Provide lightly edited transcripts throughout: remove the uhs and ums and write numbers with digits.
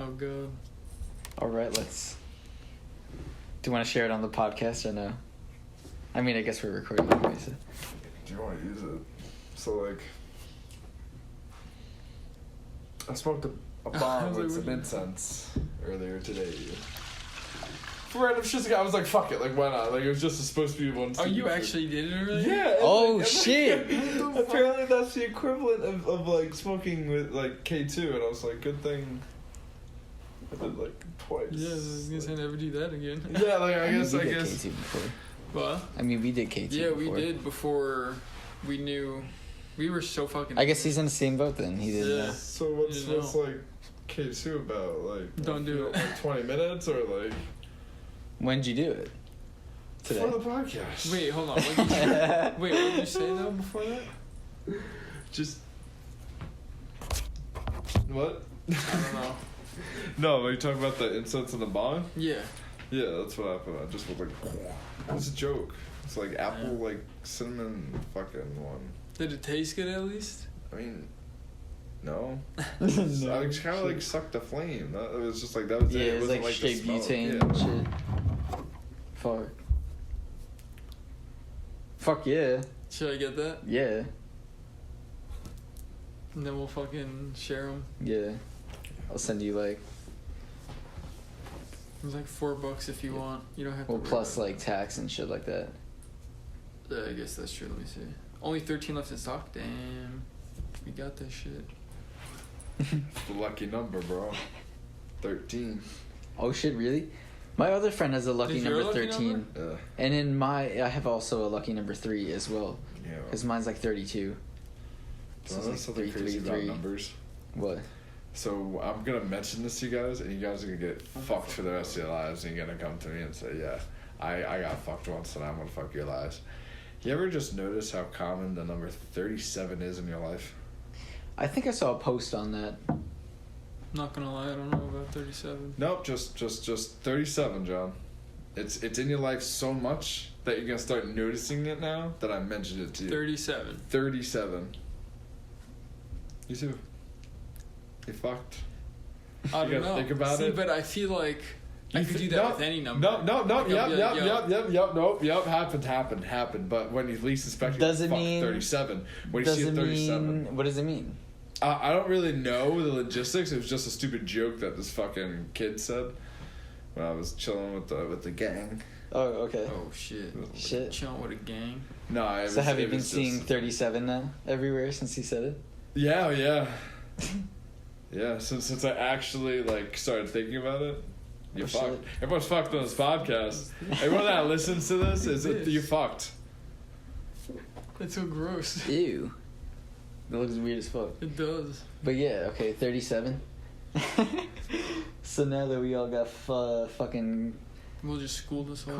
Oh, God. All right, let's... Do you want to share it on the podcast or no? I mean, I guess we're recording anyway, so... Do you want to use it? So, like... I smoked a bomb with some incense earlier today. For random shit, I was like, fuck it, like, why not? Like, it was just supposed to be one... Oh, you actually did it earlier? Yeah! Oh, like, shit! Apparently that's the equivalent of, like, smoking with, like, K2, and I was like, good thing I did, like, twice. Yeah, I was gonna say never do that again. Yeah, like, I guess... We did K2 before. What? I mean, we did K2 yeah, before. we did before we knew... We were so fucking... I guess he's in the same boat then. He didn't know. So what's like, K2 about? Like... Don't do it. Like, 20 minutes, or, like... When'd you do it? Today. For the podcast. Wait, hold on. What did you Wait, what did you say, though, before that? Just... What? I don't know. No, are you talking about the incense and the bong? Yeah. Yeah, that's what happened. I just was like, it's a joke. It's like apple, like cinnamon fucking one. Did it taste good at least? I mean, no. No, I just kind of like sucked the flame. It was just like, that was yeah, it. it was like straight butane and shit. Fuck. Fuck yeah. Should I get that? Yeah. And then we'll fucking share them. Yeah. I'll send you like... It's like $4 if you want. You don't have to. Well, plus like tax and shit like that. Yeah, I guess that's true. Let me see. Only 13 left in stock. Damn. We got that shit. The lucky number, bro. 13. Oh shit, really? My other friend has a lucky Is your number lucky 13. number? And in I have also a lucky number 3 as well. Yeah. Because mine's like 32. So Well, it's that's like something crazy about numbers. What? So I'm gonna mention this to you guys, and you guys are gonna get fucked for the rest of your lives, and you're gonna come to me and say, yeah, I got fucked once, and I'm gonna fuck your lives. You ever just notice how common the number 37 is in your life? I think I saw a post on that. Not gonna lie, I don't know about 37. Nope, just 37, John. It's in your life so much that you're gonna start noticing it now that I mentioned it to you. 37. 37. You too. You fucked. I You don't gotta know. think about it. But I feel like I could do that with any number. No, Like, yep, happened. But when you least expect it, Does it fuck, mean 37. When you see a 37. What does it mean? I don't really know the logistics. It was just a stupid joke that this fucking kid said when I was chilling with the gang. Oh, okay. Oh shit. Shit. Chilling with a gang. No, So have you been seeing 37 now everywhere since he said it? Yeah. Yeah, since I actually like started thinking about it, you fucked. Shit. Everyone's fucked on this podcast. Everyone that listens to this you fucked. That's so gross. Ew. That looks weird as fuck. It does. But yeah, okay, 37. So now that we all got fucking... We'll just school this whole...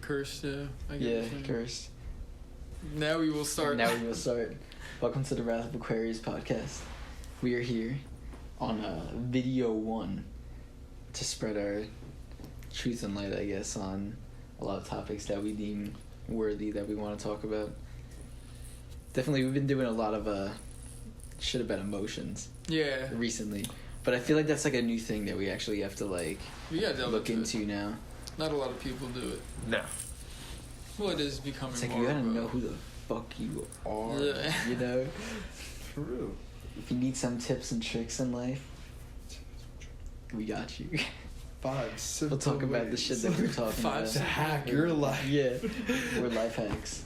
Cursed, yeah. I get Yeah, what you're saying. cursed. Now we will start. Welcome to the Wrath of Aquarius podcast. We are here on video 1 to spread our truth and light, I guess, on a lot of topics that we deem worthy that we want to talk about. Definitely, we've been doing a lot of shit about emotions. Yeah. Recently, but I feel like that's like a new thing that we actually have to like We gotta delve look into into now. Not a lot of people do it. No. Well, it is becoming It's like more you gotta of a- know who the fuck you are. Yeah. You know. For real. If you need some tips and tricks in life, we got you. 5 simple We'll talk about the shit that we're talking Five about. to hack your life. Yeah, we're life hacks.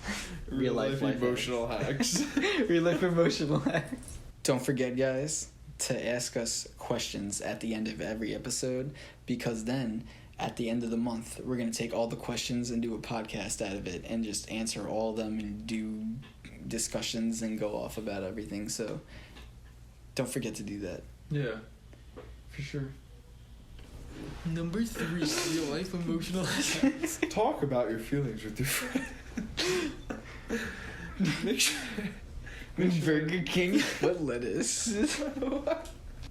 Real life emotional hacks. Real life emotional hacks. Don't forget, guys, to ask us questions at the end of every episode, because then at the end of the month we're gonna take all the questions and do a podcast out of it and just answer all of them and do discussions and go off about everything. So don't forget to do that. Yeah. For sure. Number 3, real life emotional hacks. Talk about your feelings with your friend. Make sure. Burger King. What lettuce? What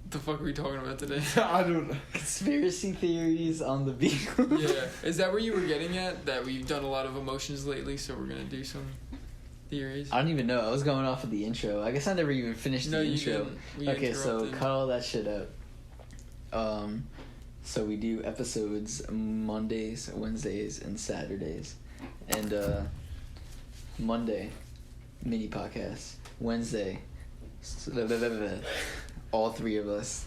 the fuck are we talking about today? I don't know. Conspiracy theories on the Beatles. Yeah. Is that where you were getting at? That we've done a lot of emotions lately, so we're gonna do some... theories. I don't even know. I was going off of the intro. I guess I never even finished the intro. Okay, so cut all that shit out. So we do episodes Mondays, Wednesdays, and Saturdays. And Monday, mini podcast. Wednesday, all three of us.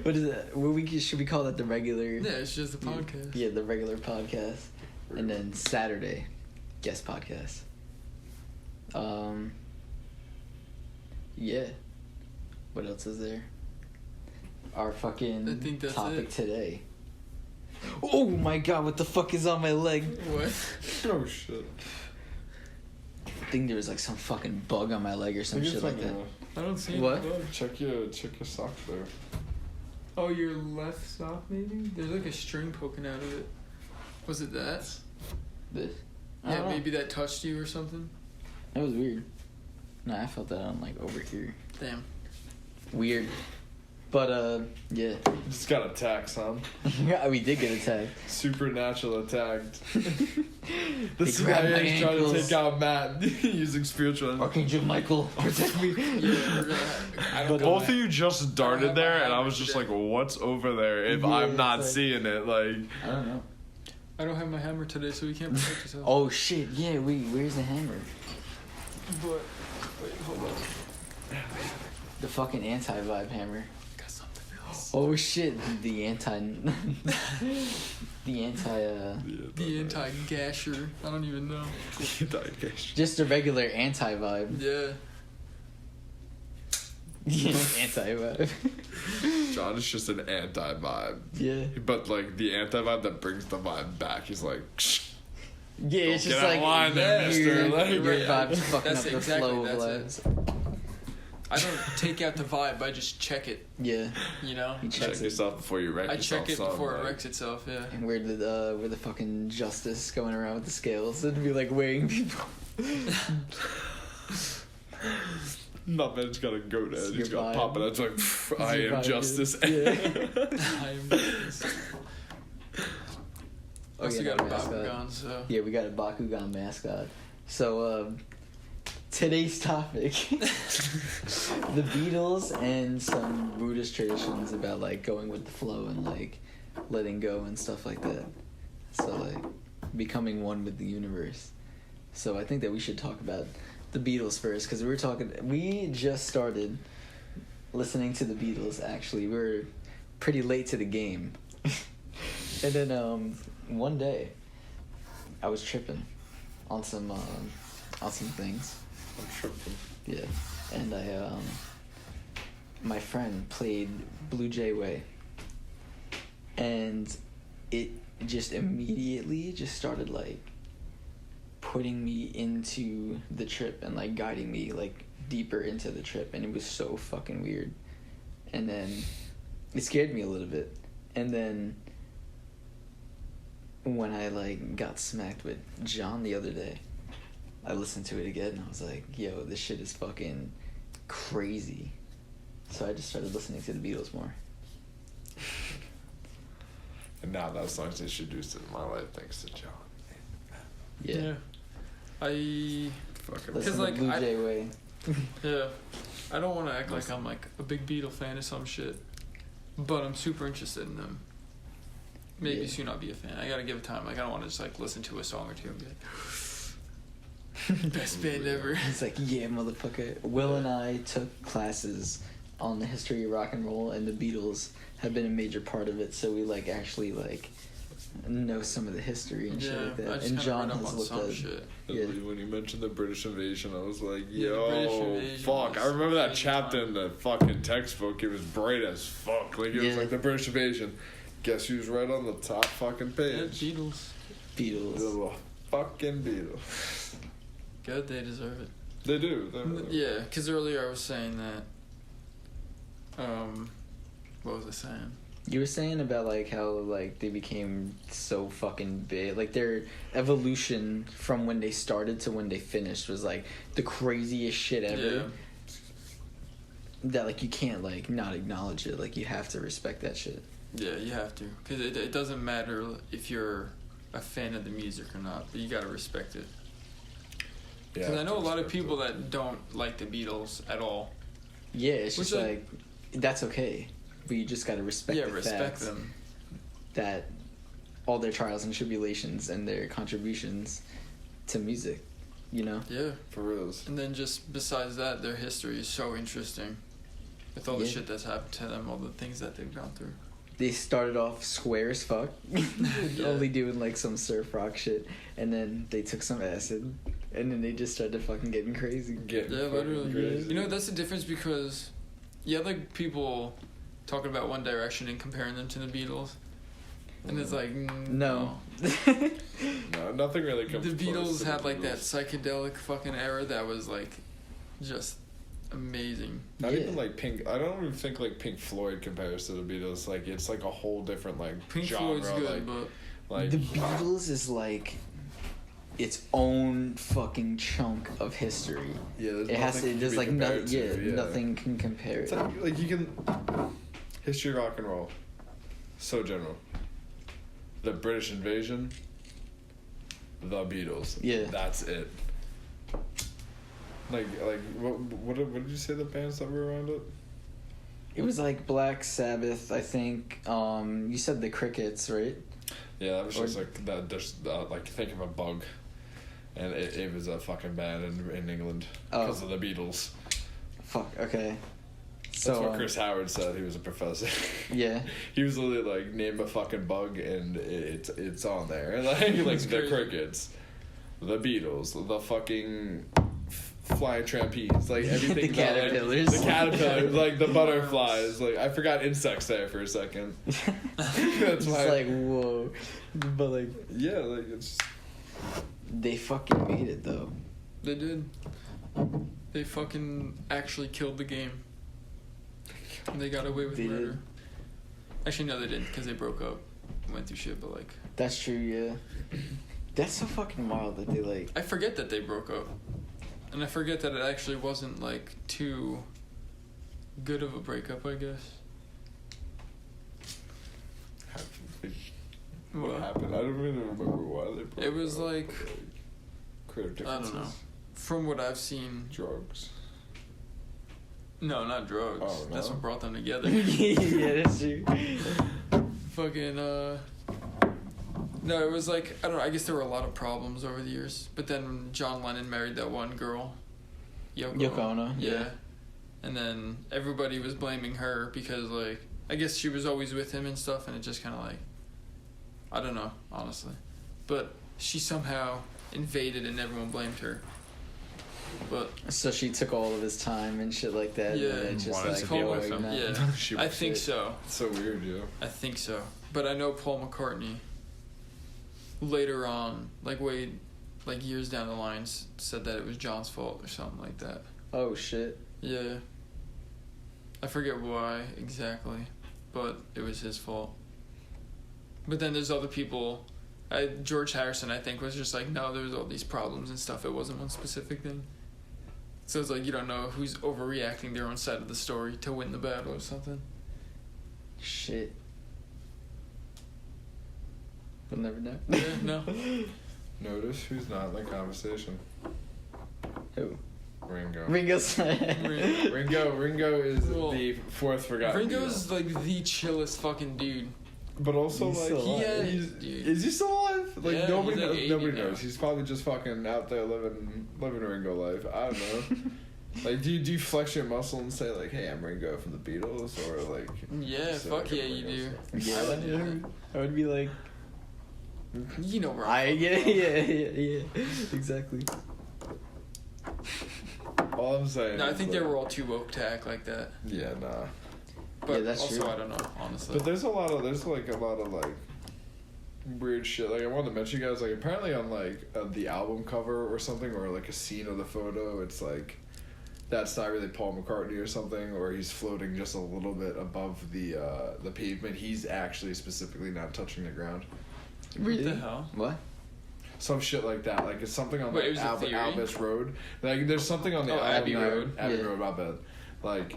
What is that? Should we call that the regular? Yeah, it's just a podcast. Yeah, the regular podcast. And then Saturday, guest podcast. Yeah. What else is there? Our fucking topic today. Oh my god, what the fuck is on my leg? What? Oh shit. I think there was like some fucking bug on my leg or some shit like that. I don't see what? any bug. Check your sock there. Oh, your left sock maybe? There's like a string poking out of it. Was it that? This? Yeah, maybe that touched you or something. That was weird. Nah, I felt that on like over here. Damn. Weird. But yeah. Just got attacked, son. Yeah, we did get attacked. Supernatural attacked. The They grabbed my CIA is trying to ankles. take out Matt using spiritual. Archangel Michael, protect me. But Both of you just darted there, and I was just today. like, "What's over there?" If Yeah, I'm not it's like- seeing it, like. I don't know. I don't have my hammer today, so you can't protect yourself. Oh shit! Yeah, where's the hammer? But wait, hold on. The fucking anti-vibe hammer. Got something else. Oh shit! The anti. The anti. The anti-gasher. I don't even know. Just a regular anti-vibe. Yeah. Yeah, anti-vibe. John is just an anti-vibe. Yeah. But like the anti-vibe that brings the vibe back, he's like. Yeah, it's Don't just get out like of line there, mister. your, Like, your right, vibe's fucking that's up the exactly- flow of that's vibes. I don't take out the vibe. I just check it. Yeah. You know. He Check checks it. yourself before you wreck I yourself. check it son, before like. it wrecks itself. Yeah. And we're the fucking justice going around with the scales and be like weighing people. Not that it's got a goat head. It's He's your got vibe. pop it. It's like It's I your am vibe, justice. dude. I am. Also got a mascot. Bakugan, so. Yeah, we got a Bakugan mascot. So, today's topic, the Beatles and some Buddhist traditions about like going with the flow and like letting go and stuff like that. So like becoming one with the universe. So I think that we should talk about the Beatles first because we just started listening to the Beatles. Actually, we were pretty late to the game. And then one day I was tripping on some things. I'm tripping. Yeah. And I my friend played Blue Jay Way. And it just immediately just started like putting me into the trip and like guiding me like deeper into the trip, and it was so fucking weird. And then it scared me a little bit. And then when I like got smacked with John the other day, I listened to it again and I was like, yo, this shit is fucking crazy. So I just started listening to the Beatles more. And now that song's introduced in my life thanks to John. Yeah. I Fucking Listen to like, Blue I- Jay Way. yeah. I don't want to act like I'm like a big Beatle fan or some shit, but I'm super interested in them. Maybe Yeah. soon I'll be a fan. I gotta give it time. Like I don't want to just like listen to a song or two and be like, best band ever. He's like, yeah, motherfucker. Will and I took classes on the history of rock and roll, and the Beatles have been a major part of it, so we like actually like know some of the history and shit like I that. just And kinda John read up has on looked some at shit. Yeah. When you mentioned the British invasion, I was like, Yeah, the British yo, invasion fuck. was I remember that crazy chapter time. in the fucking textbook. It was bright as fuck. Like, it was Yeah. like the British invasion. Guess who's right on the top fucking Yeah, page? Beatles. Beatles. The fucking Beatles. Good, they deserve it. They do. They're- Yeah, because earlier I was saying that. What was I saying? You were saying about like how like they became so fucking big, like their evolution from when they started to when they finished was like the craziest shit ever. Yeah. That like you can't like not acknowledge it. Like you have to respect that shit. Yeah, you have to. Because it doesn't matter if you're a fan of the music or not, but you gotta respect it. Because I know a lot of people that don't like the Beatles at all. Yeah, it's Which, just like that's okay, but you just gotta respect. Respect them. That all their trials and tribulations and their contributions to music, you know. Yeah, for reals. And then just besides that, their history is so interesting. With all the shit that's happened to them, all the things that they've gone through. They started off square as fuck, only doing like some surf rock shit, and then they took some acid, and then they just started fucking getting crazy. Literally. Crazy. You know, that's the difference because like people talking about One Direction and comparing them to the Beatles, and it's like no. No, nothing really comes. The close Beatles to had the like Beatles. that psychedelic fucking era that was like just amazing. Not even like Pink. I don't even think like Pink Floyd compares to the Beatles. Like it's like a whole different like Pink genre. Floyd's good, like The Beatles is like its own fucking chunk of history. yeah, It has to. There's like nothing. nothing can compare It's it. like you can history of rock and roll. So general. The British invasion. The Beatles. Yeah. That's it. Like what did you say the bands that were around it? It was like Black Sabbath, I think. You said the Crickets, right? Yeah, that was just like that. Just like think of a bug, and it was a fucking band in England because of the Beatles. Fuck. Okay. That's So what Chris Howard said. He was a professor. Yeah. He was literally like, name a fucking bug, and it's on there. Like the crazy. Crickets, the Beatles, the fucking flying trapeze, like everything. The caterpillars. The caterpillars, like the butterflies. Like I forgot insects there for a second. That's It's why. like whoa, but like Yeah, like it's. they fucking made it though. They did. They fucking actually killed the game. And they got away with They murder. did. Actually, no, they didn't because they broke up, went through shit. But like, That's true. Yeah. That's so fucking wild that they like. I forget that they broke up, and I forget that it actually wasn't like too good of a breakup. I guess. What happened? I don't even remember why they broke It was up. like Creative I differences. don't know. From what I've seen, Drugs. no, not drugs. Oh, no? That's what brought them together. Yeah, that's true. Fucking no, it was like I don't know. I guess there were a lot of problems over the years. But then John Lennon married that one girl, Yoko Ono. Yeah. And then everybody was blaming her because like I guess she was always with him and stuff, and it just kind of like I don't know, honestly. But she somehow invaded and everyone blamed her. But So she took all of his time and shit like that. Yeah. And it's just Wanted like, to be yo, with you're him. not- yeah, She I was think it. so. It's so weird, yo. I think so. But I know Paul McCartney later on, like way like years down the line, said that it was John's fault or something like that. Oh shit. Yeah. I forget why exactly, but it was his fault. But then there's other people. George Harrison, I think, was just like, no, there was all these problems and stuff. It wasn't one specific thing. So it's like you don't know who's overreacting their own side of the story to win the battle or something. Shit. We'll never know. Yeah, no. Notice who's not in the conversation. Who? Ringo. Ringo's. Ringo is Well, the fourth forgotten. Ringo's Beatle. like the chillest fucking dude. But also, He's like, still alive. Dude. is he still alive? Like, Yeah, nobody he's like knows. 80 Nobody now. knows. He's probably just fucking out there living Ringo life. I don't know. Like, do you flex your muscle and say like, "Hey, I'm Ringo from the Beatles," or like? Yeah, say, fuck like, yeah, I'm you Ringo do. stuff? Yeah, I would do that. I would be like, You know where yeah, exactly. All I'm saying. No, I is, think like, they were all too woke to act like that. Yeah, nah. But Yeah, that's also, true. I don't know, honestly. But there's a lot of like weird shit. Like I wanted to mention you guys. Like apparently on like the album cover or something, or like a scene of the photo, it's like that's not really Paul McCartney or something, or he's floating just a little bit above the pavement. He's actually specifically not touching the ground. What the hell? What? Some shit like that. Like it's something on Wait, it like was a theory? Albus Road. Like there's something on the Oh, album Abbey that- Road. Abbey Yeah. Road. My bad. Like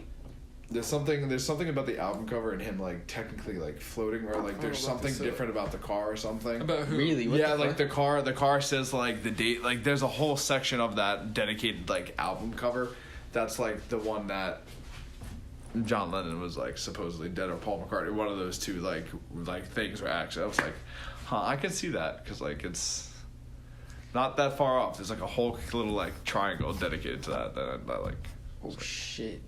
There's something about the album cover and him like technically like floating, or like there's something different about the car or something. About who? Really? What Yeah, like the car says like the date. Like there's a whole section of that dedicated like album cover. That's like the one that John Lennon was like supposedly dead, or Paul McCartney. One of those two like things were actually. I was like, I can see that, because like it's not that far off. There's like a whole little like triangle dedicated to that like. Oh shit.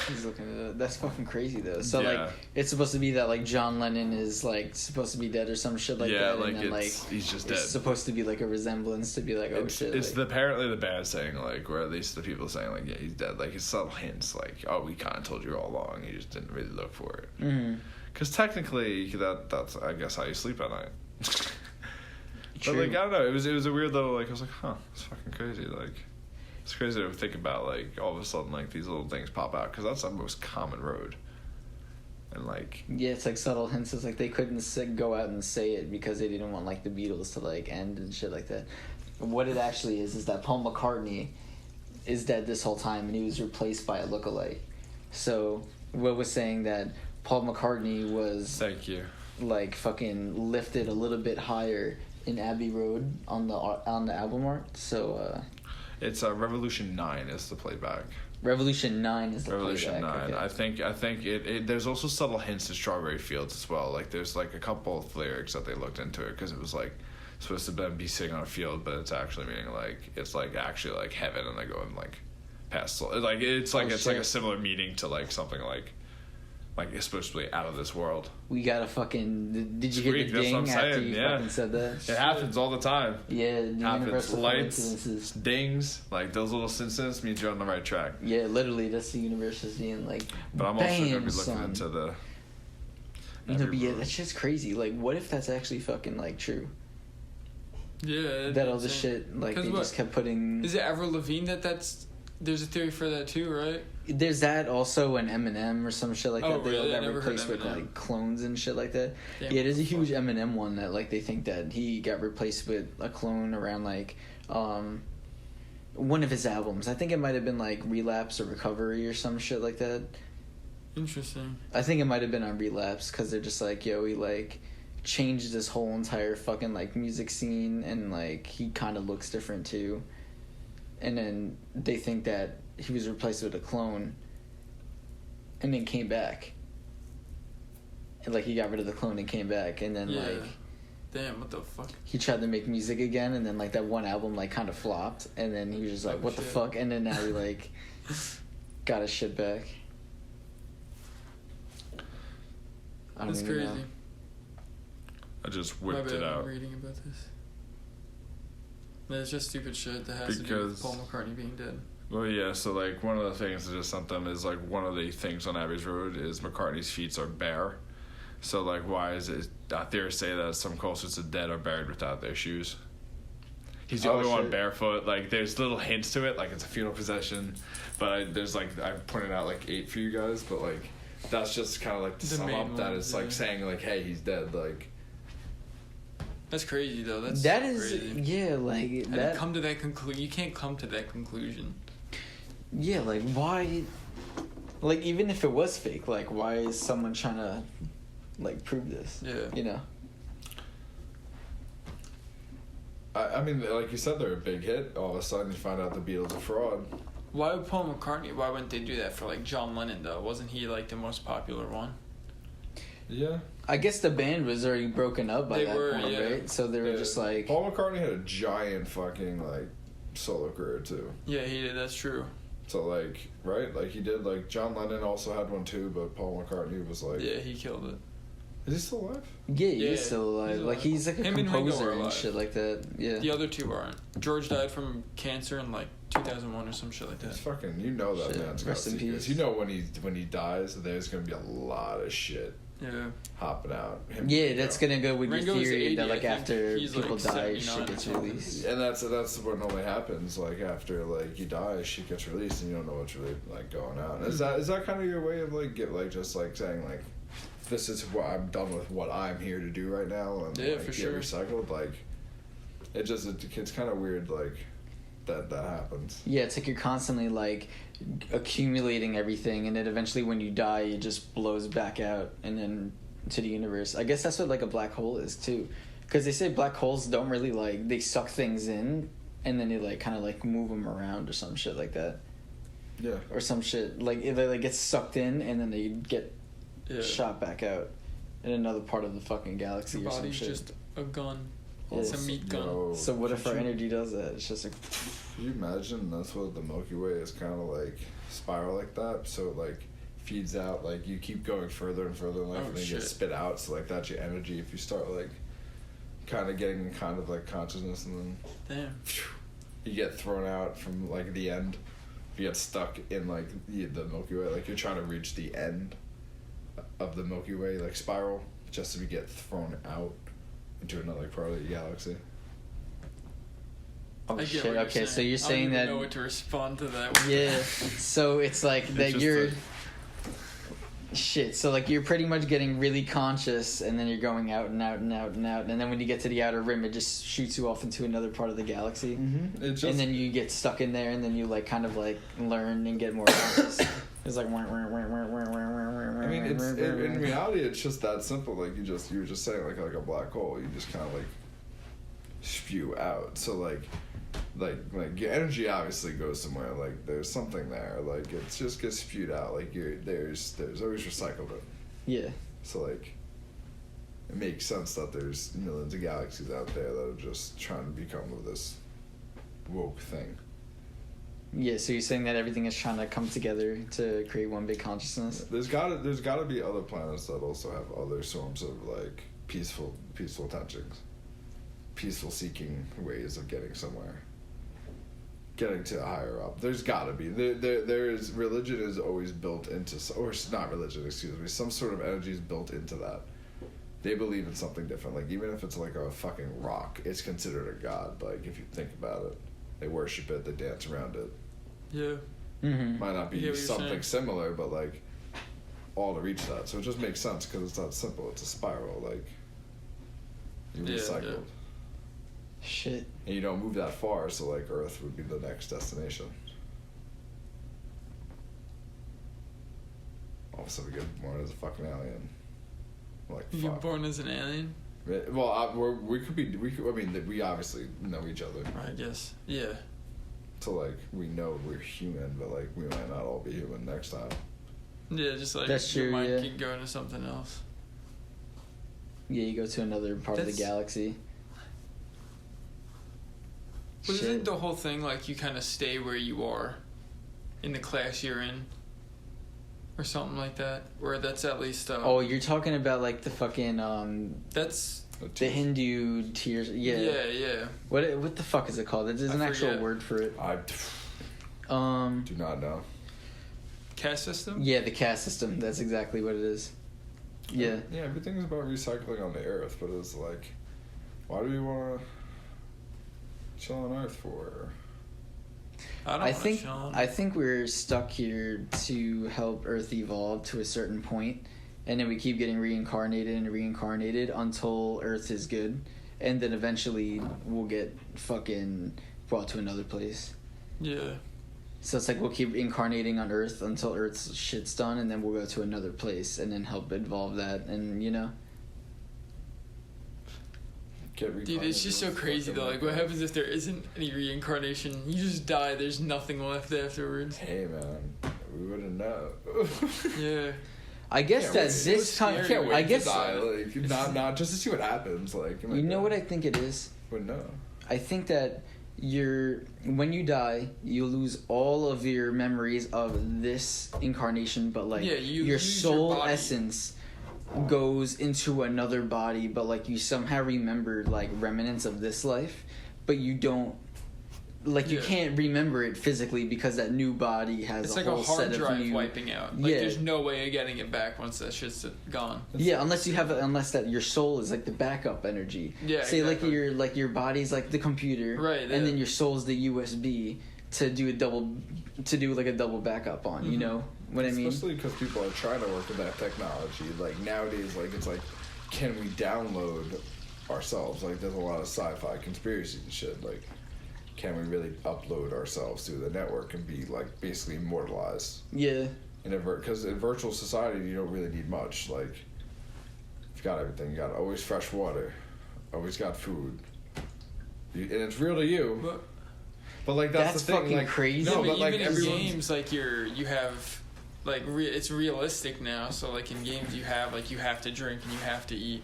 He's looking at it. That's fucking crazy though. So like it's supposed to be that like John Lennon is like supposed to be dead or some shit like that. Yeah, like and then, he's just dead. It's supposed to be like a resemblance to be like, oh shit. It's like, apparently the band saying like, or at least the people saying like, yeah, he's dead. Like it's subtle hints like, oh, we kind of told you all along. You just didn't really look for it. Because technically that's I guess how you sleep at night. But like I don't know, it was a weird little like, I was like, it's fucking crazy. Like it's crazy to think about, like all of a sudden like these little things pop out, because that's the most common road. And like yeah, it's like subtle hints. It's like they couldn't go out and say it because they didn't want like the Beatles to like end and shit like that. What it actually is that Paul McCartney is dead this whole time, and he was replaced by a lookalike. So Will was saying that Paul McCartney was like fucking lifted a little bit higher in Abbey Road on the album art. So it's Revolution 9 is the playback. Revolution 9 is the Revolution playback. 9. Okay. I think it there's also subtle hints to Strawberry Fields as well. Like there's like a couple of lyrics that they looked into it, because it was like supposed to be sitting on a field, but it's actually meaning like it's like actually like heaven, and they go and like past like it's like it's like a similar meaning to like something like it's supposed to be out of this world. We got a fucking. Did you hear the ding after you fucking said that? It happens all the time. Yeah, the happens. Lights, dings, like those little incidents means you're on the right track. Yeah, literally, that's the universe is being like. But I'm also gonna be looking into the. But yeah, that shit's crazy. Like, what if that's actually fucking like true? Yeah. That all the shit like they just kept putting. Is it Avril Lavigne that's? There's a theory for that too, right? There's that also, an Eminem or some shit like that. They really? got replaced with like clones and shit like that. Damn, yeah, there's a huge Eminem one that like they think that he got replaced with a clone around like one of his albums. I think it might have been like Relapse or Recovery or some shit like that. Interesting. I think it might have been on Relapse, because they're just like, yo, he like changed this whole entire fucking like music scene, and like he kind of looks different too. And then they think that he was replaced with a clone, and then came back. And like he got rid of the clone and came back, and then like, damn, what the fuck? He tried to make music again, and then like that one album like kind of flopped, and then he was just like, what the fuck? And then now he like got his shit back. That's crazy. Know. I just whipped it out. I'm reading about this. It's just stupid shit that has to do with Paul McCartney being dead. Well, yeah, so, like, one of the things I just sent them is, like, one of the things on Abbey Road is McCartney's feet are bare. So, like, why is it... Theorists say that some cultures of dead are buried without their shoes. He's the only one barefoot. Like, there's little hints to it, like, it's a funeral procession. But there's, like, I pointed out, like, 8 for you guys, but, like, that's just kind of, like, to sum up that it's, like, saying, like, hey, he's dead, like... That's crazy though. That is crazy. Yeah, like that. Come to that conclusion. You can't come to that conclusion. Yeah, like why? Like even if it was fake, like why is someone trying to, like prove this? Yeah. You know. I mean, like you said, they're a big hit. All of a sudden, you find out the Beatles are fraud. Why would Paul McCartney? Why wouldn't they do that for like John Lennon though? Wasn't he like the most popular one? Yeah. I guess the band was already broken up by that point, right? So they were just like... Paul McCartney had a giant fucking, like, solo career, too. Yeah, he did. That's true. So, like, right? Like, he did, like, John Lennon also had one, too, but Paul McCartney was, like... Yeah, he killed it. Is he still alive? Yeah, he's still alive. He's like, he's like a composer and shit like that. Yeah. The other two aren't. George died from cancer in, like, 2001 or some shit like that. It's fucking... You know that man's got secrets. You know when he dies, there's gonna be a lot of shit. Yeah. Hopping out. That's gonna go with Ringo's your theory 80, that like after people like die, shit gets released. And that's what normally happens. Like after like you die, shit gets released, and you don't know what's really like going on. Is that kind of your way of like just like saying like, this is what I'm done with, what I'm here to do right now, and yeah, like, for get sure. recycled? Like, it's kind of weird. Like, that happens. Yeah, it's like you're constantly like accumulating everything, and then eventually when you die, it just blows back out and then to the universe. I guess that's what like a black hole is too, because they say black holes don't really like, they suck things in and then they like kind of like move them around or some shit like that. Yeah. Or some shit like they like get sucked in and then they get shot back out in another part of the fucking galaxy Your or some body's shit. just a gun. Yeah. It's a meat gun. So what if our energy does that? It's just like... Can you imagine that's what the Milky Way is kind of like, spiral like that? So it like feeds out, like you keep going further and further in life and then you get spit out. So like that's your energy. If you start like kind of getting kind of like consciousness and then you get thrown out from like the end. If you get stuck in like the Milky Way, like you're trying to reach the end of the Milky Way like spiral just to get thrown out into another part of the galaxy. Oh shit! Okay, so you're saying that... I don't even know what to respond to that. Yeah, so it's like that you're... Shit, so like you're pretty much getting really conscious and then you're going out and out and out and out, and then when you get to the outer rim it just shoots you off into another part of the galaxy. Mm-hmm. And then you get stuck in there and then you like kind of like learn and get more conscious. It's like... I mean, in reality it's just that simple. Like you were just saying like a black hole, you just kind of like spew out. So like your energy obviously goes somewhere. Like there's something there. Like it just gets spewed out. Like there's always recycled it. Yeah. So like it makes sense that there's millions of galaxies out there that are just trying to become this woke thing. Yeah, so you're saying that everything is trying to come together to create one big consciousness? There's gotta be other planets that also have other forms of like peaceful intentions. Peaceful seeking ways of getting somewhere. Getting to higher up. There's gotta be. There is, religion is always built into, or not religion, excuse me, some sort of energy is built into that. They believe in something different. Like even if it's like a fucking rock, it's considered a god. Like if you think about it. They worship it, they dance around it. Yeah. Mm-hmm. Might not be something similar, but like all to reach that. So it just makes sense because it's not simple. It's a spiral. Like you recycled. Yeah. Shit. And you don't move that far, so like Earth would be the next destination. All of a sudden we get born as a fucking alien. Like you get born as an alien? Well, we obviously know each other. I guess. Yeah. So like we know we're human, but like we might not all be human next time. Yeah, just like that's your true, mind can go into something else. Yeah, you go to another part of the galaxy. But isn't the whole thing like you kind of stay where you are in the class you're in? Or something like that, or that's at least. Oh, you're talking about like the fucking That's the Hindu tears. Yeah. Yeah. What the fuck is it called? There's an actual word for it. I do not know. Caste system. Yeah, the caste system. That's exactly what it is. Yeah. Yeah, everything's about recycling on the Earth, but it's like, why do we want to chill on Earth for? I think we're stuck here to help Earth evolve to a certain point, and then we keep getting reincarnated until Earth is good, and then eventually we'll get fucking brought to another place. Yeah. So it's like we'll keep incarnating on Earth until Earth's shit's done, and then we'll go to another place and then help evolve that, and you know. Dude, it's just so crazy though. Like, what happens if there isn't any reincarnation? You just die. There's nothing left afterwards. Hey, man, we wouldn't know. Yeah. I guess that this time. I guess like not just to see what happens. Like, you know what I think it is. But no. I think that when you die, you lose all of your memories of this incarnation, but like your soul essence goes into another body, but like you somehow remember like remnants of this life, but you don't you can't remember it physically because that new body has a whole set of new... It's like a hard drive wiping out. Like there's no way of getting it back once that shit's gone. Yeah, unless that your soul is like the backup energy. Yeah, say exactly. like your body's like the computer, right? And then your soul's the USB to do a double backup on. Mm-hmm. You know what I mean? Especially because people are trying to work with that technology. Like nowadays, like it's like, can we download ourselves? Like there's a lot of sci-fi conspiracy and shit. Like, can we really upload ourselves to the network and be like basically immortalized? Yeah. Because in virtual society you don't really need much. Like, you've got everything. You got always fresh water, always got food, and it's real to you. But like that's the thing. Fucking like, crazy. No, Yeah, but even in games, like you have, like it's realistic now. So like in games, you have to drink and you have to eat.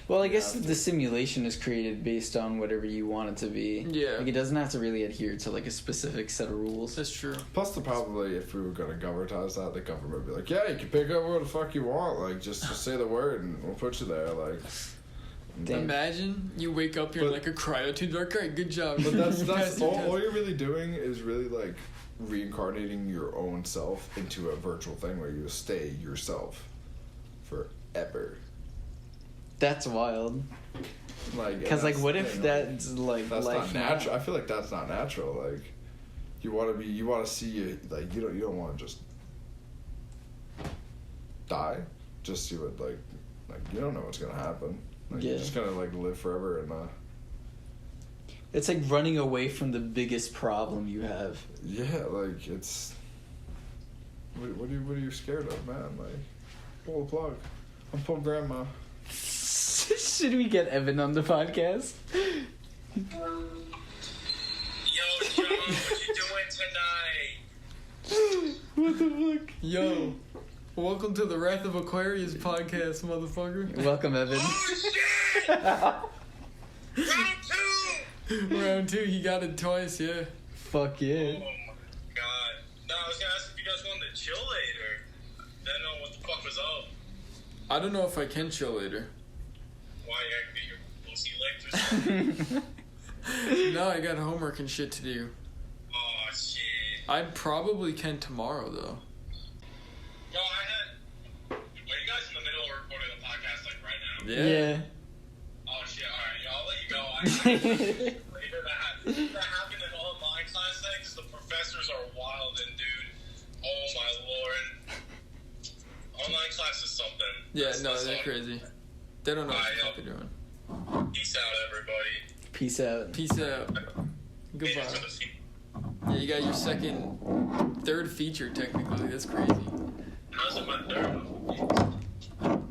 Well, I guess the simulation is created based on whatever you want it to be. Yeah. Like, it doesn't have to really adhere to, like, a specific set of rules. That's true. Plus, probably if we were gonna governmentize that, the government would be like, yeah, you can pick up what the fuck you want. Like, just say the word and we'll put you there. Like, Damn. Imagine you wake up, you're like a cryotube. Like, great, good job. But that's all you're really doing is really like reincarnating your own self into a virtual thing where you stay yourself forever. That's wild. Like, because, like, what if that's like that's life not natural? I feel like that's not natural. Like, you want to see it. Like, you don't want to just die. Just see what like you don't know what's gonna happen. Like, yeah. You're just gonna like live forever and. It's like running away from the biggest problem you have. Yeah, like it's. What are you scared of, man? Like, pull the plug. I'm pulling grandma. Should we get Evan on the podcast? Yo, John, what you doing tonight? What the fuck? Yo, welcome to the Wrath of Aquarius podcast, motherfucker. Welcome, Evan. Oh shit! Round 2! Round 2, he got it twice, yeah. Fuck yeah. Oh my god. No, I was gonna ask if you guys wanted to chill later. Didn't know what the fuck was up. I don't know if I can chill later. Why you gotta get your pussy licked or something? No, I got homework and shit to do. Oh shit. I probably can tomorrow, though. Yo, are you guys in the middle of recording the podcast like right now? Yeah. Oh shit, alright, I'll let you go. I later that happened in online class today because the professors are wild and dude. Oh my lord. Online class is something. Yeah, no, they're crazy. They don't know what the fuck they're doing. Peace out, everybody. Peace out. Peace out. Goodbye. Yeah, you got your third feature technically. That's crazy. How's it my third?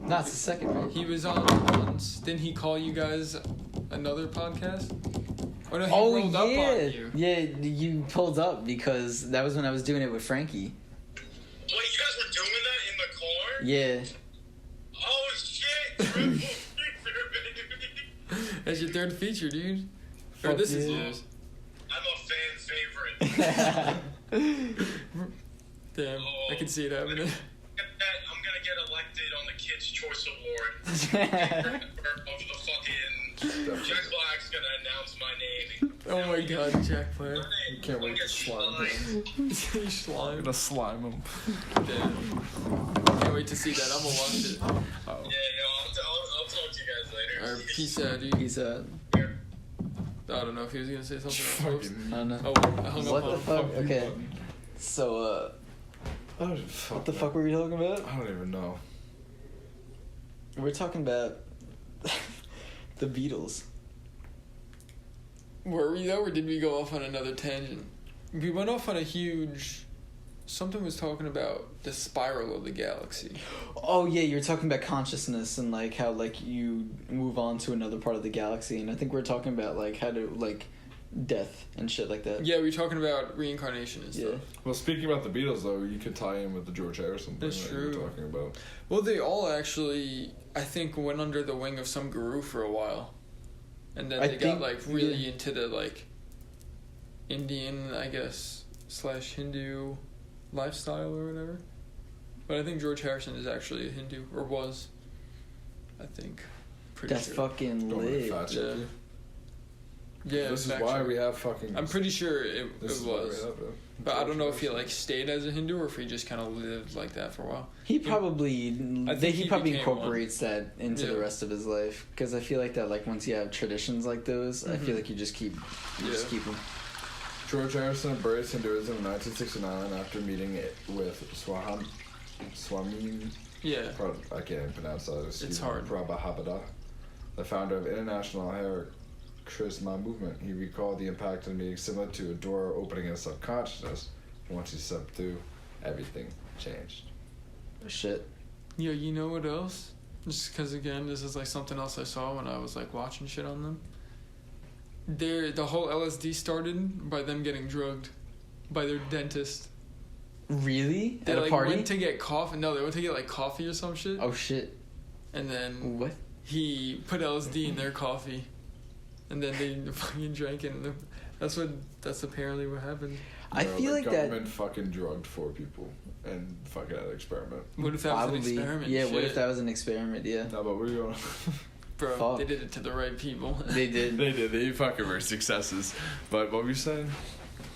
No, it's the second, right? He was on once. Didn't he call you guys another podcast? Oh no, he rolled up on you. Yeah, you pulled up because that was when I was doing it with Frankie. Wait, you guys were doing that in the car? Yeah. Oh shit! Triple feature, baby. That's your third feature, dude. Or Fuck this yeah. is yours. I'm a fan favorite. Damn, I can see it happening. I'm gonna get elected on the Kids' Choice Award. Of the fucking Jack Black's gonna announce my name. Oh my god, Jack Black. You can't wait to slime him. Slime. I'm gonna slime him. Damn. Can't wait to see that. I'm gonna watch it. Oh. Yeah, I'll talk to you guys later. Alright, peace out, dude. Peace out. I don't know if he was gonna say something else. I don't know. Oh, I hung What up the on fuck? him. Okay. So, what the fuck were we talking about? I don't even know. We're talking about the Beatles. Were we though, or did we go off on another tangent? We went off on a huge... Something was talking about the spiral of the galaxy. Oh yeah, you're talking about consciousness and like how like you move on to another part of the galaxy, and I think we're talking about like how to like death and shit like that. Yeah, we were talking about reincarnation and stuff. Yeah. Well, speaking about the Beatles, though, you could tie in with the George Harrison thing That's that you true. were talking about. Well, they all actually, I think, went under the wing of some guru for a while. And then they got, like, really into the, like, Indian, I guess, / Hindu lifestyle or whatever. But I think George Harrison is actually a Hindu, or was, I think. Pretty That's sure. fucking Don't lit. fact check Yeah. you. Yeah, This is factual. why we have fucking. I'm pretty sure it This is was. why we have it. But I don't know if he, like, stayed as a Hindu or if he just kind of lived like that for a while. He probably I think he he probably became incorporates that into the Yeah. rest of his life, because I feel like that like once you have traditions like those, I feel like you just keep Yeah. them. George Harrison embraced Hinduism in 1969 after meeting it with Swami. Yeah. I can't even pronounce that. It's hard. Prabhupada, the founder of International charisma movement. He recalled the impact of being similar to a door opening in his subconsciousness. Once he stepped through, everything changed. Shit. Yeah, you know what else? Just because, again, this is like something else I saw when I was like watching shit on them. The whole LSD started by them getting drugged by their dentist. Really? They At a like party? went to get coffee. No, they went to get like coffee or some shit. Oh shit. And then What? he put LSD in their coffee, and then they fucking drank it. And that's apparently what happened. I Bro, feel the like that. government fucking drugged 4 people and fucking had an experiment. What if that was an experiment? Yeah. What Shit. if that was an experiment? Yeah. No, but we're going. Bro, Fuck. they did it to the right people. They did. They did. They fucking were successes. But what were you saying?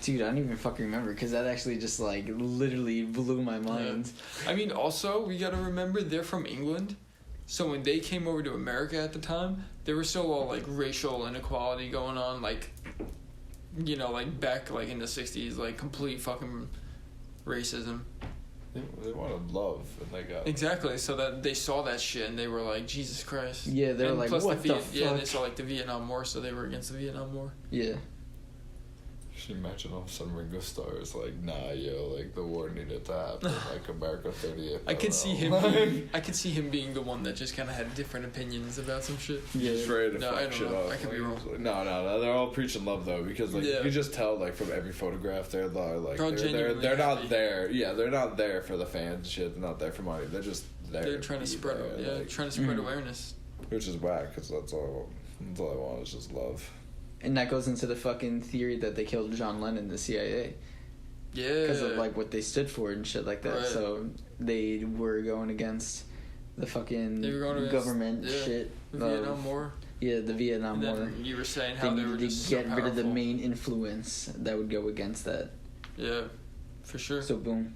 Dude, I don't even fucking remember because that actually just like literally blew my mind. I mean, also, we gotta remember they're from England. So when they came over to America at the time, there was still all like racial inequality going on, like, you know, like back like in the 60s, like complete fucking racism. They wanted love, and they got Exactly. So that they saw that shit and they were like, Jesus Christ. Yeah, they were And like, plus what the fuck? Yeah, they saw like the Vietnam War, so they were against the Vietnam War. Yeah. Can you imagine all of a sudden Ringo Starr is like, nah, yo, like the war needed to happen, like America 38. I could see him. I could see him being the one that just kind of had different opinions about some shit. Yeah. Just ready to No, I fuck don't shit know. up. I could be Like, wrong. like, no, they're all preaching love though, because like Yeah. you can just tell like from every photograph they're like They're all genuinely they're happy. not there. Yeah, they're not there for the fans and shit. They're not there for money. They're just there. They're trying to be spread, there, like, trying to spread Mhm. awareness. which is whack because that's all I want is just love. And that goes into the fucking theory that they killed John Lennon, the CIA, Yeah. because of like what they stood for and shit like that. Right. So they were going against the fucking They were going against, government yeah, shit. the of- Vietnam War. Yeah, the Vietnam And War. then you were saying They how they were needed just to get so rid of the powerful. main influence that would go against that. Yeah, for sure. So boom.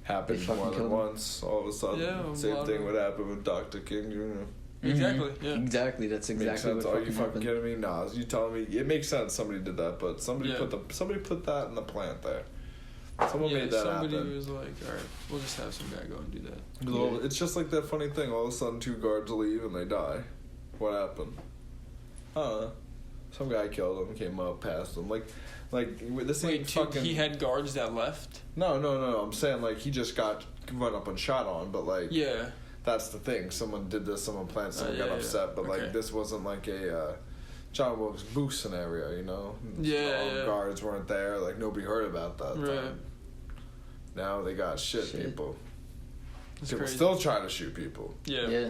Happened They fucking more than killed him. once. All of a sudden, Yeah, a same lot thing of- would happen with Dr. King Jr. Exactly, Mhm. yeah. Exactly. That's Makes exactly sense. what Are you fucking fucking happened. kidding me? Nah, you telling me it makes sense. Somebody did that, but somebody Yeah. put that in the plant there. Someone Yeah, made that somebody happen. was like, all right, we'll just have some guy go and do that. Well, it's just like that funny thing. All of a sudden, 2 guards leave and they die. What happened? Some guy killed him, came up, passed him. Like this ain't Wait, fucking. he had guards that left? No. I'm saying like he just got run up and shot on, but like Yeah. that's the thing. Someone did this. Someone planted. Someone yeah, got yeah. upset, but Okay. like this wasn't like a John Wilkes Booth scenario. You know? Yeah, All yeah. guards weren't there. Like nobody heard about that. Right. Time. Now they got shit. People. It's People crazy. still try to shoot people. Yeah. Yeah.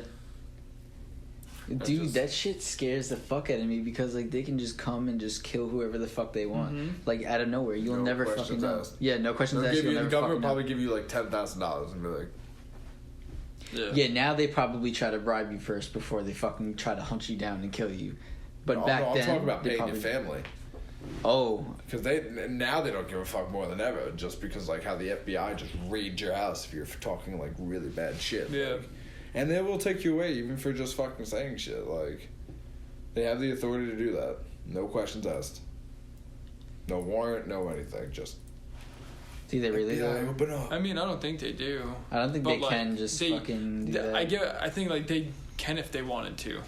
Dude, just- that shit scares the fuck out of me because like they can just come and just kill whoever the fuck they want, Mhm. like out of nowhere. You'll No never fucking questions know. asked. Yeah, no questions They'll asked. give You'll you, the never government fucking know. probably give you like $10,000 and be like, Yeah. Yeah, now they probably try to bribe you first before they fucking try to hunt you down and kill you. But back I'm then, talking about they paying probably, your family. Oh, Because now they don't give a fuck more than ever, just because like how the FBI just raid your house if you're talking like really bad shit. Yeah. Like, and they will take you away even for just fucking saying shit. Like they have the authority to do that. No questions asked. No warrant, no anything. Just do they really? FBI, though? open up. I mean, I don't think they do. I don't think But, they like, can just they- fucking do that. I think like they can if they wanted to,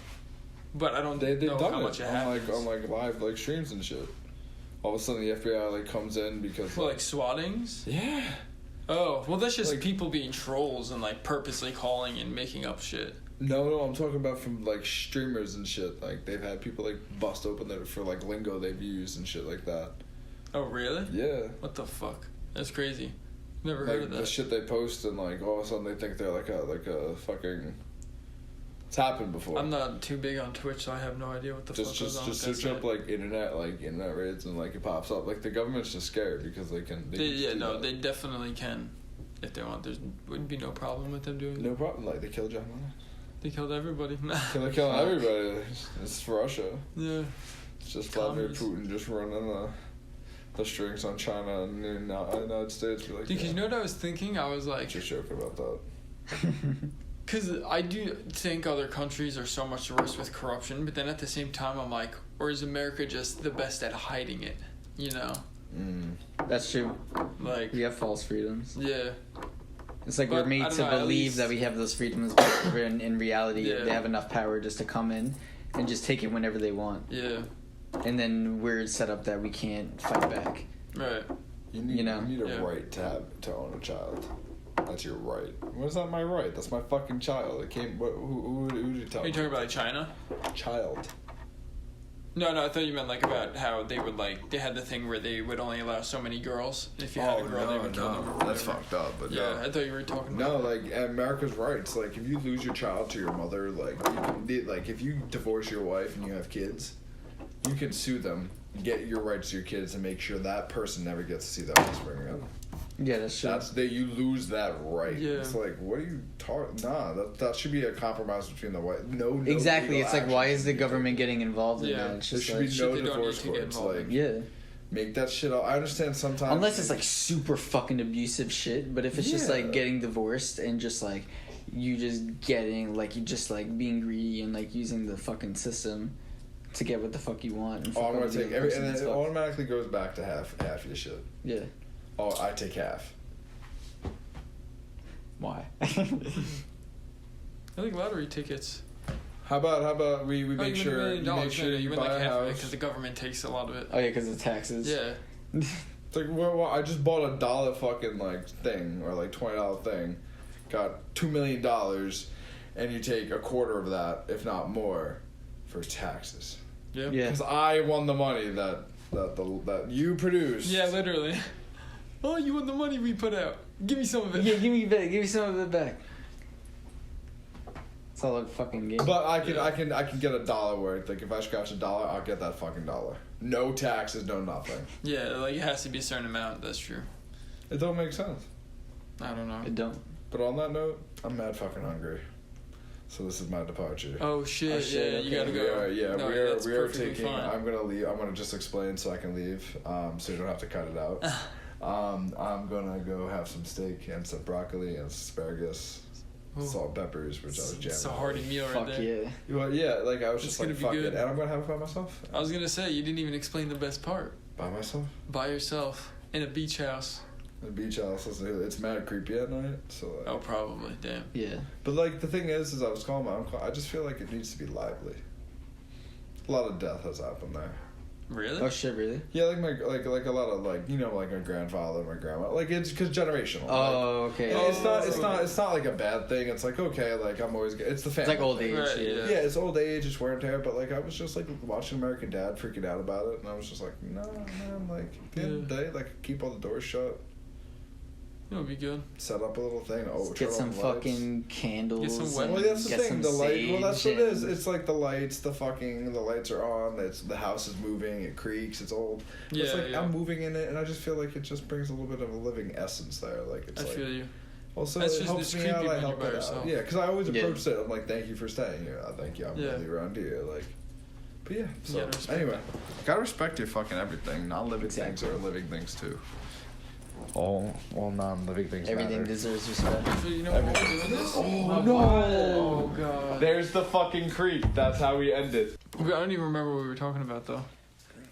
but I don't They've know done how it much it on happens. like live like streams and shit. All of a sudden the FBI like comes in because Well, like swattings. yeah. Oh, well, that's just Like- people being trolls and like purposely calling and making up shit. No, I'm talking about from like streamers and shit. Like they've had people like bust open their for like lingo they've used and shit like that. Oh, really? Yeah. What the fuck? That's crazy. Never heard Like of the that. shit they post and like all of a sudden they think they're like a fucking. It's happened before. I'm not too big on Twitch, so I have no idea what the fuck goes just on. just with that search up site. like internet raids and like it pops up. Like the government's just scared because they can. They can just Yeah, do no, that. they definitely can. If they want, there wouldn't be no problem with them doing it. No problem. Like they killed John Lennon. They killed everybody. They're killing everybody. It's Russia. Yeah. It's just Vladimir Commies. Putin just running the strings on China and the United States. Be like, Dude, 'cause you know what I was thinking? I was like, just joking about that. because I do think other countries are so much worse with corruption, but then at the same time, I'm like, or is America just the best at hiding it? You know? That's true. Like, We have false freedoms. yeah. It's like But we're made I don't to know, at believe least- that we have those freedoms, but in reality, Yeah. they have enough power just to come in and just take it whenever they want. Yeah. and then we're set up that we can't fight back. Right. You need know? a Yeah. right to own a child. That's your right. What's not my right? That's my fucking child. It came. Who did you tell Are me? you talking about like China? Child. No, I thought you meant like about how they would like they had the thing where they would only allow so many girls. If you had a girl, they would kill them. Or That's whatever. fucked up. But Yeah, no. I thought you were talking No, about. like America's rights. Like if you lose your child to your mother, like like if you divorce your wife and you have kids, you can sue them, get your rights to your kids, and make sure that person never gets to see that offspring again. Yeah, that's true. You lose that right. Yeah. It's like, what are you talking? Nah, that should be a compromise between the white. No. Exactly. legal It's like, why action is the should be government taken. getting involved in Yeah. that? It's There just should like, be shit no they don't divorce need to get courts. involved Like, in. yeah. make that shit up. I understand sometimes. Unless it's like super fucking abusive shit, but if it's just like Yeah. getting divorced and just like you just getting like you just like being greedy and like using the fucking system to get what the fuck you want. And Oh, fuck I'm gonna over the take other every, person, and it's then it fucked. automatically goes back to half your shit. Yeah. Oh, I take half. Why? I think lottery tickets. How about we Oh, make you sure win $1 million. you make sure you you win buy like a half of it house. because the government takes a lot of it. Oh yeah, because of taxes. Yeah. It's like, well, I just bought a $1 fucking like thing or like $20 thing, got $2 million, and you take a quarter of that, if not more, for taxes. Yeah. Yeah. Because I won the money that you produced. Yeah, literally. Oh, you want the money we put out? Give me some of it. Yeah, give me some of it back. It's all a fucking game. But I can get $1 worth. Like if I scratch $1, I'll get that fucking $1. No taxes, no nothing. Yeah, like it has to be a certain amount. That's true. It don't make sense. I don't know. It don't. But on that note, I'm mad fucking hungry. So this is my departure. Oh shit! Oh, shit, Yeah, okay. you gotta go. No, that's we are perfectly taking. fine. I'm gonna leave. I'm gonna just explain so I can leave. So you don't have to cut it out. I'm gonna go have some steak and some broccoli and asparagus, Ooh. salt and peppers, which I was jamming. It's a hearty meal right Fuck there. yeah. Well, yeah, like I was It's just like, gonna be fuck good. it, and I'm gonna have it by myself. I was gonna say you didn't even explain the best part. By myself. By yourself in a beach house. The beach house. It's mad creepy at night. So. Like, Oh, probably. Damn. Yeah. But like the thing is I was calling my uncle. I just feel like it needs to be lively. A lot of death has happened there. Really? Oh shit, really? Yeah, like my like a lot of like like my grandfather, my grandma. Like it's because generational. Oh, Like, okay. and it's Oh. not like a bad thing. It's like okay, like I'm always it's the It's family. like old thing. age. Right, yeah. Yeah, it's old age, it's wear and tear. But like I was just like watching American Dad freaking out about it, and I was just like, no, man. Like at the end of the day, like keep all the doors shut, It would be good. set up a little thing. Oh, turn Get on some the lights. fucking candles. Get some and weapons. Well, that's the get thing. some The light. Well, that's what it is. sage It's like the lights. The lights are on. The house is moving. It creaks. It's old. Yeah, It's like yeah. I'm moving in it, and I just feel like it just brings a little bit of a living essence there. Like it's I like feel you. also That's it just- helps it's me creepy out. I when you're help by it out. yourself. Yeah, because I always Yeah. approach it. I'm like, thank you for staying here. Thank you. I'm Yeah. really around here. Like, but yeah. You So gotta respect anyway, gotta respect your fucking everything. Non-living things Exactly. are living things too. All non-living things. Everything matter. deserves respect. So you know what we're doing this? Oh, no. Oh god. There's the fucking creek. That's how we end it. I don't even remember what we were talking about though.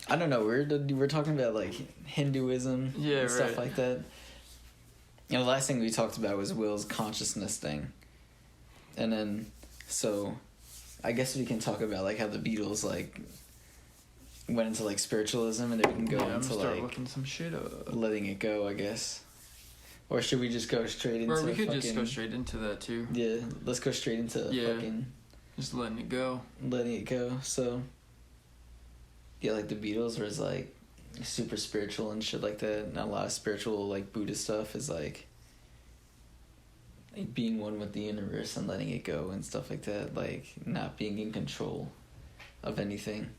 I don't know. We're talking about like Hinduism Yeah, and stuff right. like that. You know, the last thing we talked about was Will's consciousness thing, and then so I guess we can talk about like how the Beatles like went into like spiritualism, and then we can go Yeah, I'm into gonna start like looking some shit up. letting it go, I guess. Or should we just go straight into Or we could fucking, just go straight into that too. Yeah, let's go straight into Yeah. fucking Just letting it go. letting it go. So yeah, like the Beatles was like super spiritual and shit like that. And a lot of spiritual like Buddhist stuff is like being one with the universe and letting it go and stuff like that. Like not being in control of anything.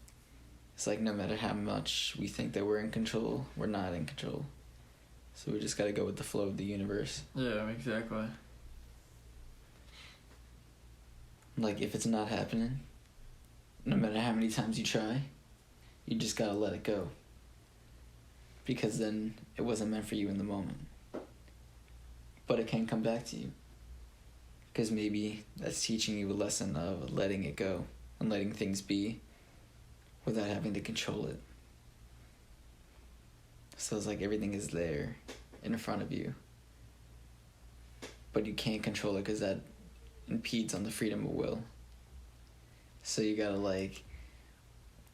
It's like no matter how much we think that we're in control, we're not in control. So we just gotta go with the flow of the universe. Yeah, exactly. Like if it's not happening, no matter how many times you try, you just gotta let it go. Because then it wasn't meant for you in the moment. But it can come back to you. Because maybe that's teaching you a lesson of letting it go and letting things be without having to control it. So it's like everything is there in front of you. But you can't control it because that impedes on the freedom of will. So you gotta like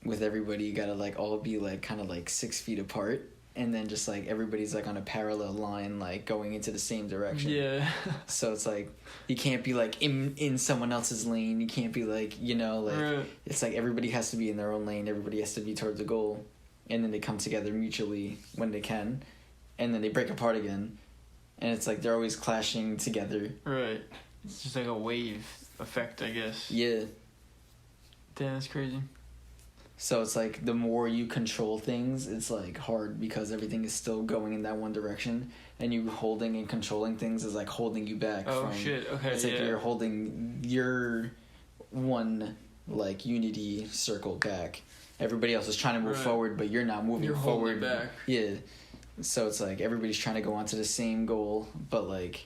with everybody, you gotta like all be like kind of like 6 feet apart, and then just like everybody's like on a parallel line, like going into the same direction. Yeah. So it's like you can't be like in someone else's lane. You can't be like, you know, like Right. it's like everybody has to be in their own lane. Everybody has to be towards the goal, and then they come together mutually when they can, and then they break apart again, and it's like they're always clashing together. Right. It's just like a wave effect, I guess. Yeah. Damn, that's crazy. So it's like the more you control things, it's like hard because everything is still going in that one direction, and you holding and controlling things is like holding you back. Oh, from, shit. Okay, it's like yeah. you're holding your one like unity circle back. Everybody else is trying to move Right. forward, but you're not moving You're forward. holding it back. Yeah. So it's like everybody's trying to go onto the same goal, but like,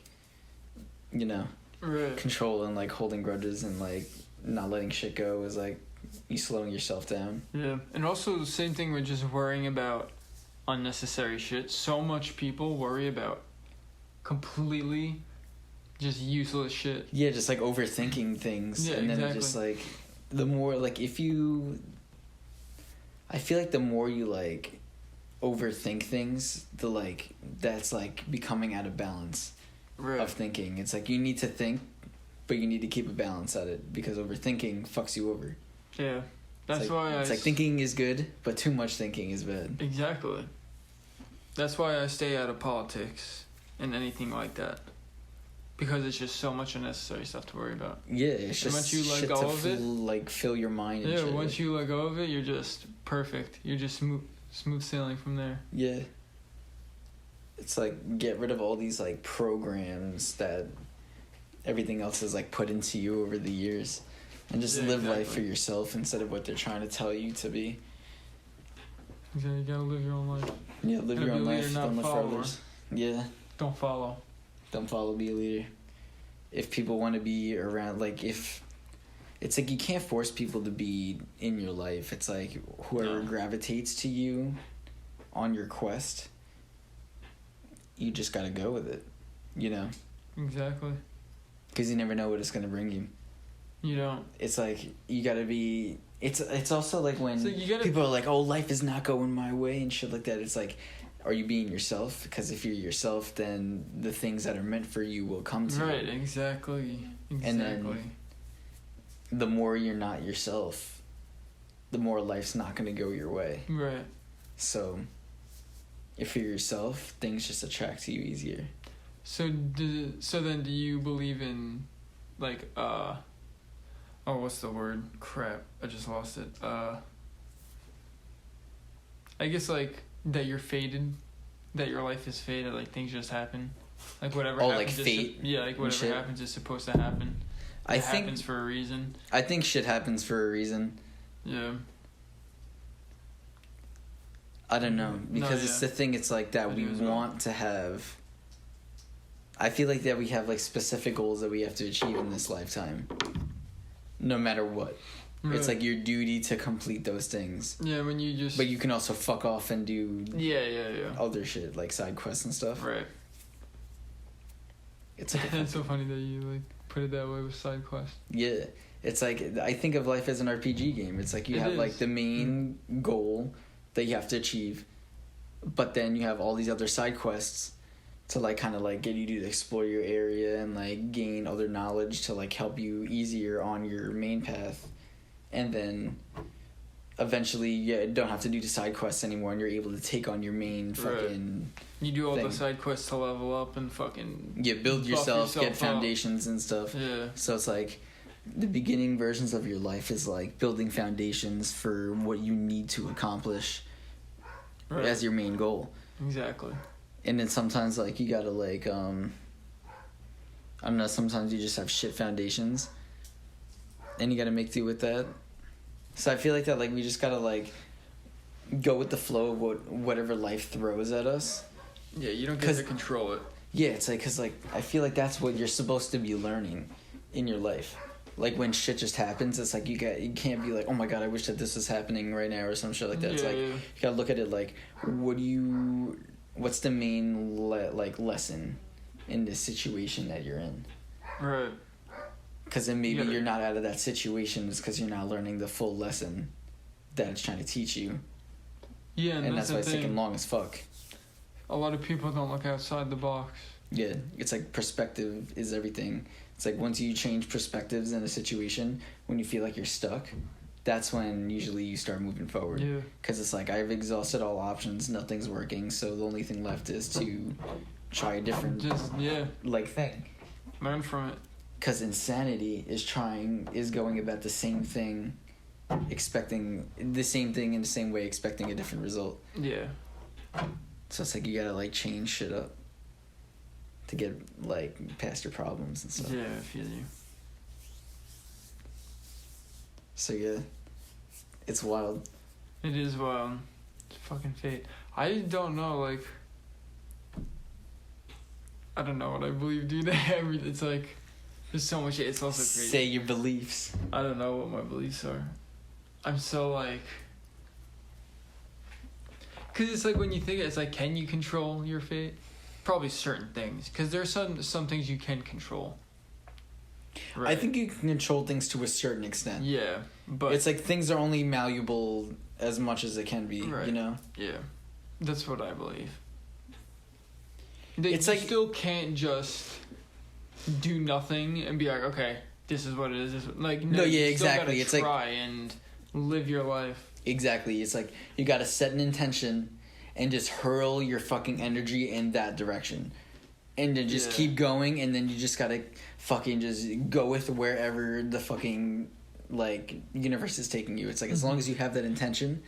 you know, Right. control and like holding grudges and like not letting shit go is like you slowing yourself down. Yeah, and also the same thing with just worrying about unnecessary shit. So much people worry about completely just useless shit. Yeah, just like overthinking things. Yeah, and then exactly. just like the more like I feel like the more you like overthink things, the like that's like becoming out of balance Right. of thinking. It's like you need to think, but you need to keep a balance at it because overthinking fucks you over. Yeah, that's it's like, why it's like thinking is good, but too much thinking is bad. Exactly. That's why I stay out of politics and anything like that. Because it's just so much unnecessary stuff to worry about. Yeah, it's And just once you let shit go to of it- like fill your mind. And Yeah, shit. once you let go of it, you're just perfect. You're just smooth sailing from there. Yeah. It's like get rid of all these like programs that everything else is like put into you over the years, and just Yeah, live life exactly. for yourself instead of what they're trying to tell you to be. You gotta live your own life. Yeah, live Gotta your be own a leader, life. not Don't live for follower. others. Yeah, Don't follow. don't follow. Be a leader. If people want to be around, like if it's like you can't force people to be in your life. It's like whoever No. gravitates to you on your quest, you just gotta go with it, you know, Exactly. because you never know what it's gonna bring you. You don't. It's like you gotta be. It's also like when So you gotta- people are like, "Oh, life is not going my way" and shit like that. It's like, are you being yourself? Because if you're yourself, then the things that are meant for you will come to Right, you. exactly. Exactly. And then- The more you're not yourself, the more life's not gonna go your way. Right. So, if you're yourself, things just attract to you easier. So then do you believe in like what's the word? Crap, I just lost it. I guess like that you're fated, that your life is fated, like things just happen. Like whatever Oh, happens like is fate yeah, like and whatever shit? happens is supposed to happen. I It think happens for a reason. I think shit happens for a reason. Yeah. I don't know, because No, it's yeah. the thing. It's like that I we do as well. want to have. I feel like that we have like specific goals that we have to achieve in this lifetime. No matter what, it's Right. like your duty to complete those things. Yeah, when you just But you can also fuck off and do yeah. other shit like side quests and stuff. Right. It's like It's so funny that you like put it that way with side quests. yeah, it's like I think of life as an RPG game. It's like you It have is. like the main goal that you have to achieve, but then you have all these other side quests to like kind of like get you to explore your area and like gain other knowledge to like help you easier on your main path, and then eventually you don't have to do the side quests anymore and you're able to take on your main fucking You do all the Thing. side quests to level up and fucking build buff yourself, get up. foundations and stuff. Yeah. So it's like the beginning versions of your life is like building foundations for what you need to accomplish Right. as your main goal. Exactly. And then sometimes like you gotta like I don't know, sometimes you just have shit foundations and you gotta make do with that. So I feel like that like we just gotta like go with the flow of whatever life throws at us. Yeah, you don't get 'Cause- to control it. Yeah, it's like, cause like I feel like that's what you're supposed to be learning in your life. Like when shit just happens, it's like you can't be like, oh my god, I wish that this was happening right now or some shit like that. It's Yeah, like yeah. you gotta look at it like, what's the main like lesson in this situation that you're in? Right. Because then maybe gotta- you're not out of that situation is because you're not learning the full lesson that it's trying to teach you. Yeah, And that's why it's taking long as fuck. A lot of people don't look outside the box. Yeah, it's like perspective is everything. It's like once you change perspectives in a situation, when you feel like you're stuck, that's when usually you start moving forward. Yeah. Because it's like, I've exhausted all options, nothing's working, so the only thing left is to try a different thing. Learn from it. Because insanity is going about the same thing, expecting the same thing in the same way, expecting a different result. Yeah. So it's like you gotta like change shit up to get like past your problems and stuff. Yeah, I feel you. So yeah, it's wild. It is wild. It's fucking fate. I don't know, like, I don't know what I believe, dude. It's like, there's so much. It's also crazy. Say your beliefs. I don't know what my beliefs are. I'm so like, cause it's like when you think it's like, can you control your fate? Probably certain things, cause there's some things you can control. Right. I think you can control things to a certain extent. Yeah, but it's like things are only malleable as much as it can be. Right. You know. Yeah, that's what I believe. It's you like still can't just do nothing and be like, okay, this is what it is. Like no, yeah, you exactly. Still it's gotta like try and live your life. Exactly. It's like you gotta set an intention and just hurl your fucking energy in that direction. And then just keep going, and then you just gotta fucking just go with wherever the fucking, like, universe is taking you. It's like, as long as you have that intention,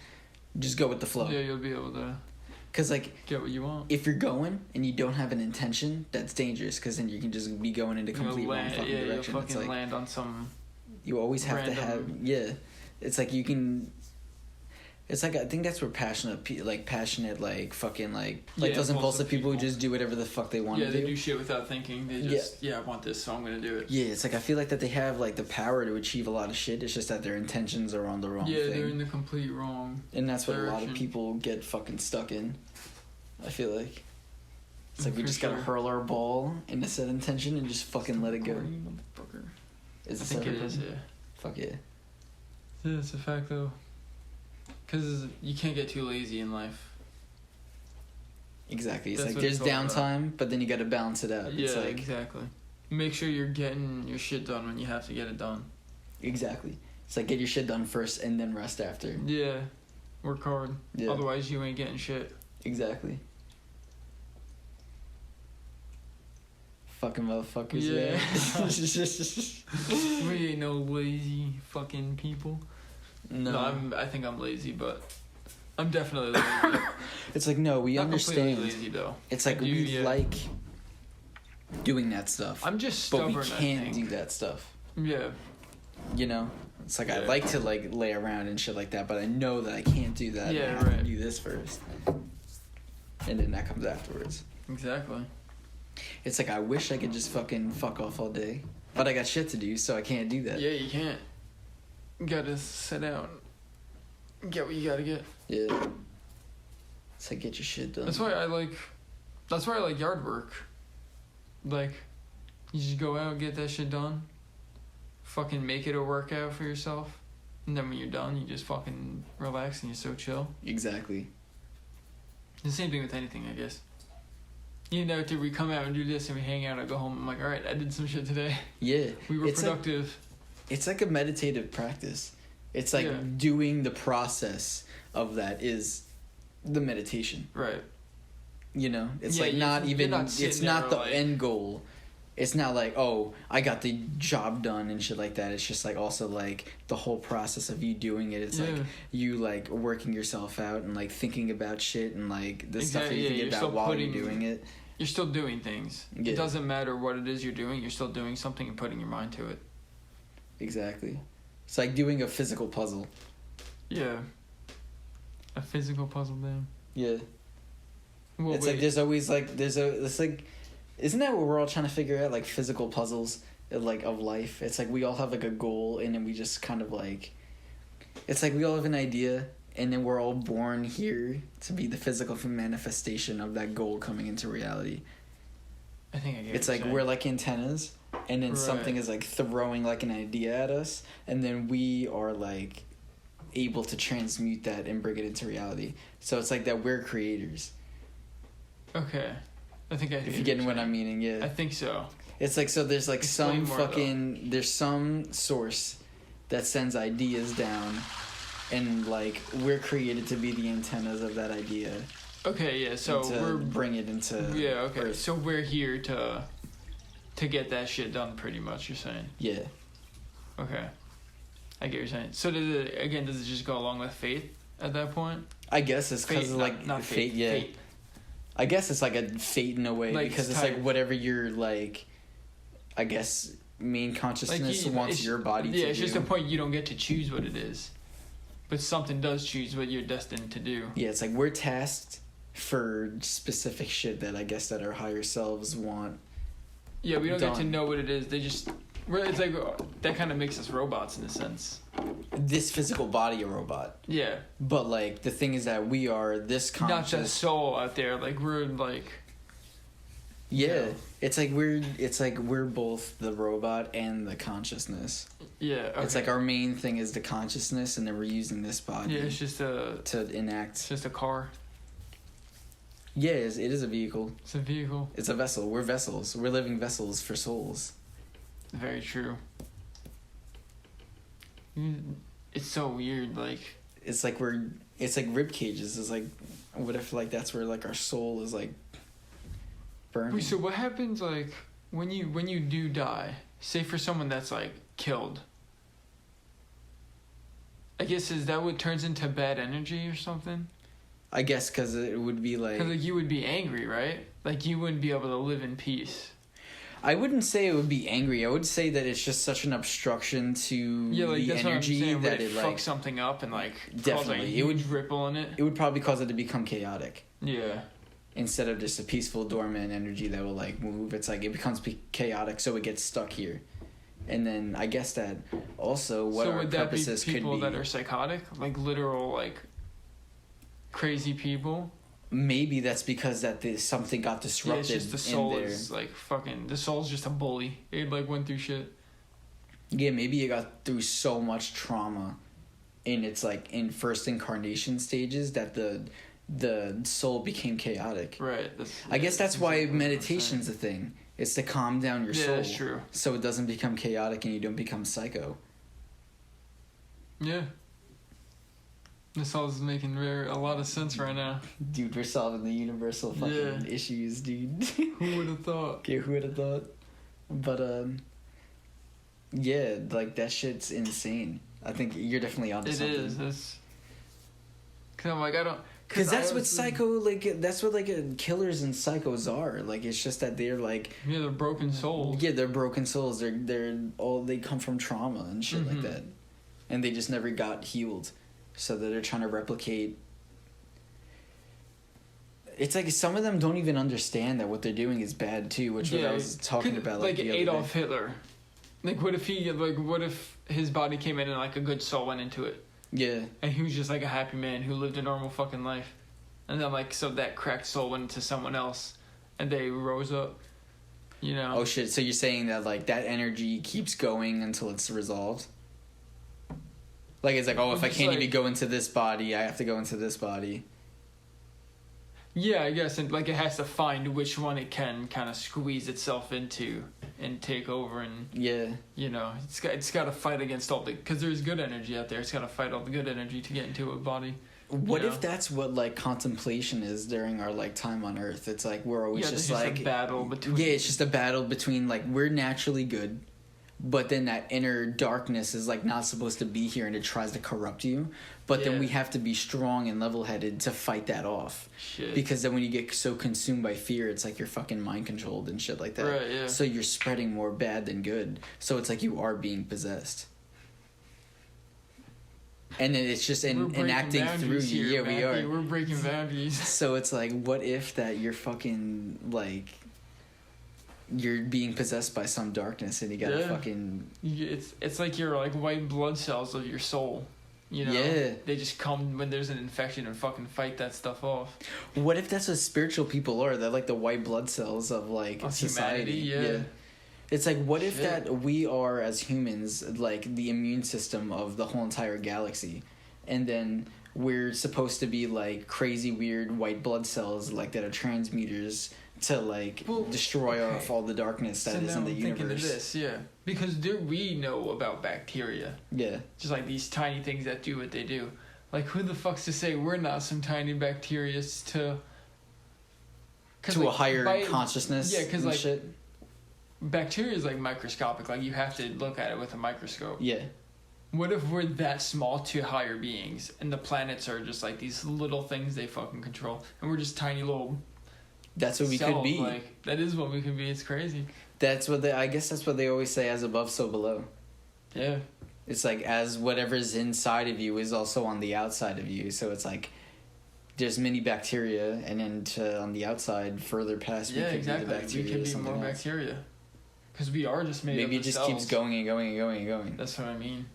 just go with the flow. Yeah, you'll be able to... Because, like... get what you want. If you're going, and you don't have an intention, that's dangerous, because then you can just be going into complete wrong fucking direction. You'll it's like, land on some... You always have to have... Yeah. It's like you can... It's like, I think that's where passionate, those impulsive people who just do whatever the fuck they want to do. Yeah, they do shit without thinking. They just, I want this, so I'm going to do it. Yeah, it's like, I feel like that they have, like, the power to achieve a lot of shit. It's just that their intentions are on the wrong thing. Yeah, they're in the complete wrong And that's what direction. a lot of people get fucking stuck in. I feel like. It's like we just gotta hurl our ball in a set intention and just fucking let it go. Motherfucker. I think it is, yeah. Fuck yeah. Yeah, it's a fact, though. Because you can't get too lazy in life. Exactly. It's That's like what there's it's all downtime, but then you gotta balance it out. Yeah, It's like, exactly. Make sure you're getting your shit done when you have to get it done. Exactly. It's like get your shit done first and then rest after. Yeah. Work hard. Yeah. Otherwise, you ain't getting shit. Exactly. Fucking motherfuckers, Yeah. yeah. We ain't no lazy fucking people. No, I think I'm lazy, but I'm definitely lazy. It's like, no, we Not understand. completely lazy, though. It's like we like doing that stuff. I'm just but stubborn, we can't I do think. that stuff. Yeah. You know? It's like, Yeah. I'd like to, like, lay around and shit like that, but I know that I can't do that. Yeah, I have to right. do this first. And then that comes afterwards. Exactly. It's like, I wish I could just fucking fuck off all day. But I got shit to do, so I can't do that. Yeah, you can't. You gotta sit down. Get what you gotta get. Yeah. It's like, get your shit done. That's why I like yard work. Like, you just go out, get that shit done. Fucking make it a workout for yourself. And then when you're done, you just fucking relax and you're so chill. Exactly. The same thing with anything, I guess. You know, we come out and do this and we hang out, I go home, I'm like, alright, I did some shit today. Yeah. We were productive. It's like a meditative practice. It's like doing the process of that is the meditation. Right. You know? It's Yeah, like not even, it's not the like, end goal. It's not like, oh, I got the job done and shit like that. It's just like also like the whole process of you doing it. It's like you like working yourself out and like thinking about shit and like the stuff that you think about while you're doing it. You're still doing things. Yeah. It doesn't matter what it is you're doing, you're still doing something and putting your mind to it. Exactly. It's like doing a physical puzzle. Yeah. A physical puzzle, man. Yeah. Well, It's like there's always like it's like, isn't that what we're all trying to figure out, like physical puzzles like of life? It's like we all have like a goal and then we just kind of like, it's like we all have an idea and then we're all born here to be the physical manifestation of that goal coming into reality. I think I get It's like we're like antennas and then something is like throwing like an idea at us and then we are like able to transmute that and bring it into reality. So it's like that we're creators. Okay. I think If you get what I'm meaning, yeah. I think so. It's like, so there's like Explain some more, fucking, there's some source that sends ideas down, and like we're created to be the antennas of that idea. Okay, yeah, so we're bring it into okay. Earth. So we're here to get that shit done, pretty much, you're saying. Yeah. Okay. I get what you're saying. So does it just go along with faith at that point? I guess it's because like not fate, yeah. Fate. I guess it's like a fate in a way, Like, because it's like whatever your like, I guess, main consciousness wants your body to do. Yeah, it's just a point you don't get to choose what it is. But something does choose what you're destined to do. Yeah, it's like we're tasked for specific shit that I guess that our higher selves want. Yeah, we don't get to know what it is. They just... It's like... That kind of makes us robots in a sense. This physical body a robot. Yeah. But, like, the thing is that we are this conscious... Not the soul out there. Like, we're, like... Yeah. It's like we're both the robot and the consciousness. Yeah, okay. It's like our main thing is the consciousness, and then we're using this body... Yeah, it's just a... to enact... It's just a car. Yeah, it is a vehicle. It's a vehicle. It's a vessel. We're vessels. We're living vessels for souls. Very true. It's so weird, like... It's like rib cages. It's like, what if like that's where like our soul is like burning? Wait, so what happens like when you do die? Say for someone that's like killed. I guess is that what turns into bad energy or something? I guess because it would be like... Because like, you would be angry, right? Like you wouldn't be able to live in peace. I wouldn't say it would be angry. I would say that it's just such an obstruction to like, the energy that it like fucks something up and like definitely cause, like, a huge ripple in it. It would probably cause it to become chaotic. Yeah. Instead of just a peaceful dormant energy that will like move, it's like it becomes chaotic, so it gets stuck here. And then I guess that also what our purposes could be. So would that be people that are psychotic, like literal like crazy people? Maybe that's because something got disrupted. Yeah, it's just the soul is like fucking... The soul's just a bully. It like went through shit. Yeah, maybe it got through so much trauma in its like in first incarnation stages that the soul became chaotic. Right. I guess that's why meditation's a thing. It's to calm down your soul. Yeah, that's true. So it doesn't become chaotic and you don't become psycho. Yeah. This all is making a lot of sense right now. Dude, we're solving the universal fucking issues, dude. Who would have thought? Okay, who would have thought? But, yeah, like, that shit's insane. I think you're definitely onto something. It is. Cause I'm like, I don't... Because that's what that's what, like, killers and psychos are. Like, it's just that they're, like... Yeah, they're broken souls. Yeah, they're broken souls. They come from trauma and shit like that. And they just never got healed. So that they're trying to replicate. It's like some of them don't even understand that what they're doing is bad too, which what I was talking about. Like Adolf Hitler. Like what if his body came in and like a good soul went into it? Yeah. And he was just like a happy man who lived a normal fucking life. And then like so that cracked soul went into someone else and they rose up. You know? Oh shit, so you're saying that like that energy keeps going until it's resolved? Like, it's like, oh, if I can't even go into this body, I have to go into this body. Yeah, I guess. And, like, it has to find which one it can kind of squeeze itself into and take over. And, you know, it's got to fight against all the... Because there's good energy out there. It's got to fight all the good energy to get into a body. What if that's what, like, contemplation is during our, like, time on Earth? It's like, we're always just like... a battle between... Yeah, it's just a battle between, like, we're naturally good. But then that inner darkness is like not supposed to be here and it tries to corrupt you. But then we have to be strong and level-headed to fight that off. Shit. Because then when you get so consumed by fear, it's like you're fucking mind-controlled and shit like that. Right, yeah. So you're spreading more bad than good. So it's like you are being possessed. And then it's just enacting through you. Yeah, we are. We're breaking boundaries. So it's like, what if that you're fucking, like... You're being possessed by some darkness and you gotta fucking... It's like your like white blood cells of your soul. You know? Yeah. They just come when there's an infection and fucking fight that stuff off. What if that's what spiritual people are? They're like the white blood cells of like society. Humanity, yeah. It's like, what if that we are as humans like the immune system of the whole entire galaxy? and then we're supposed to be like crazy weird white blood cells like that are transmuters to like destroy off all the darkness that is in the universe. Thinking of this, yeah, because we know about bacteria. Yeah, just like these tiny things that do what they do. Like, who the fuck's to say we're not some tiny bacteria to a higher consciousness? Yeah, because like shit. Bacteria is like microscopic. Like, you have to look at it with a microscope. Yeah. What if we're that small to higher beings, and the planets are just like these little things they fucking control, and we're just tiny little. That's what we could be. Like, that is what we could be. It's crazy. I guess that's what they always say: as above, so below. Yeah. It's like as whatever's inside of you is also on the outside of you. So it's like there's many bacteria, and then on the outside, further past, we could be the bacteria. We could be more bacteria. Because we are just made Maybe of it just cells. keeps going and going and going and going. That's what I mean.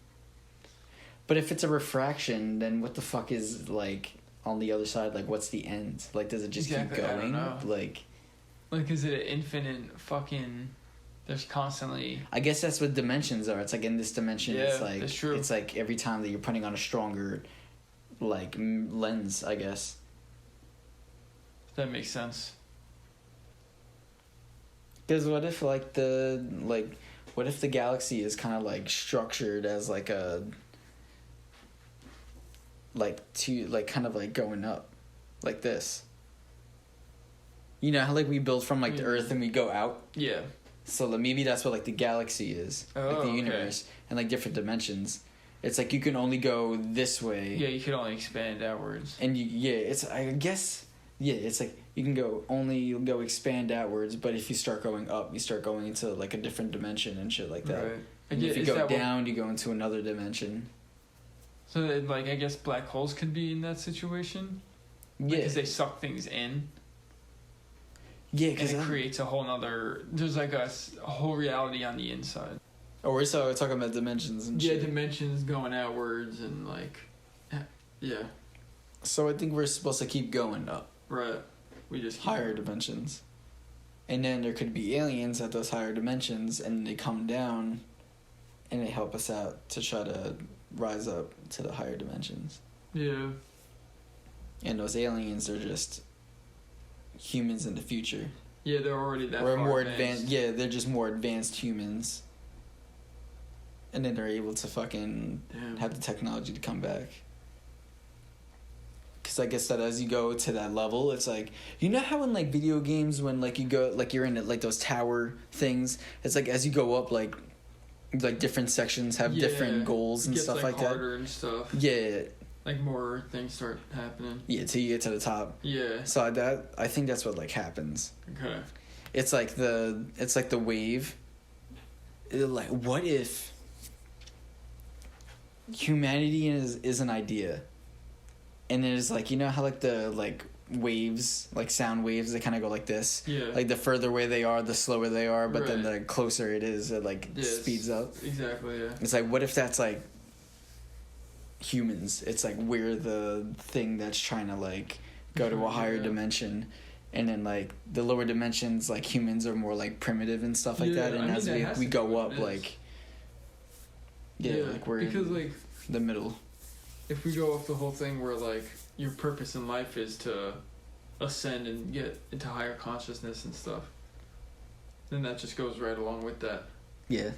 But if it's a refraction, then what the fuck is like on the other side? Like, what's the end? Like, does it just keep going? I don't know. Like, is it an infinite fucking? There's constantly. I guess that's what dimensions are. It's like in this dimension, it's like that's true. It's like every time that you're putting on a stronger, like lens, I guess. That makes sense. Because what if what if the galaxy is kind of like structured as like a kind of like going up like this, you know how like we build from like the Earth and we go out? Yeah. So maybe that's what like the galaxy is, like the universe, and like different dimensions. It's like you can only go this way. Yeah, you can only expand outwards. And it's like you can go expand outwards, but if you start going up, you start going into like a different dimension and shit like that. Right. And if you go down, you go into another dimension. So like I guess black holes could be in that situation. Yeah. Because they suck things in. Yeah, because it creates a whole nother. There's like a whole reality on the inside. Oh, we're talking about dimensions and shit. Yeah, dimensions going outwards and like, yeah. So I think we're supposed to keep going up. Right. We just keep higher dimensions. And then there could be aliens at those higher dimensions, and they come down, and they help us out to try to rise up to the higher dimensions. Yeah. And those aliens are just humans in the future. Yeah, they're already that or far more advanced. Yeah, they're just more advanced humans. And then they're able to fucking have the technology to come back. Because I guess that as you go to that level, it's like, you know how in like video games when like you go, like you're in like those tower things, it's like as you go up, like different sections have different goals and stuff like that. Harder and stuff. Yeah. Like more things start happening. Yeah, till you get to the top. Yeah. So I think that's what like happens. Okay. It's like the wave. Like, what if humanity is an idea, and there's like, you know how like the like waves, like sound waves, they kind of go like this. Yeah. Like the further away they are, the slower they are, but then the closer it is, it like speeds up. Exactly. Yeah. It's like, what if that's like humans? It's like we're the thing that's trying to like go to a higher dimension, and then like the lower dimensions, like humans are more like primitive and stuff like that, and as we go up, like like we're because like the middle. If we go off the whole thing where like your purpose in life is to ascend and get into higher consciousness and stuff, then that just goes right along with that. Yeah.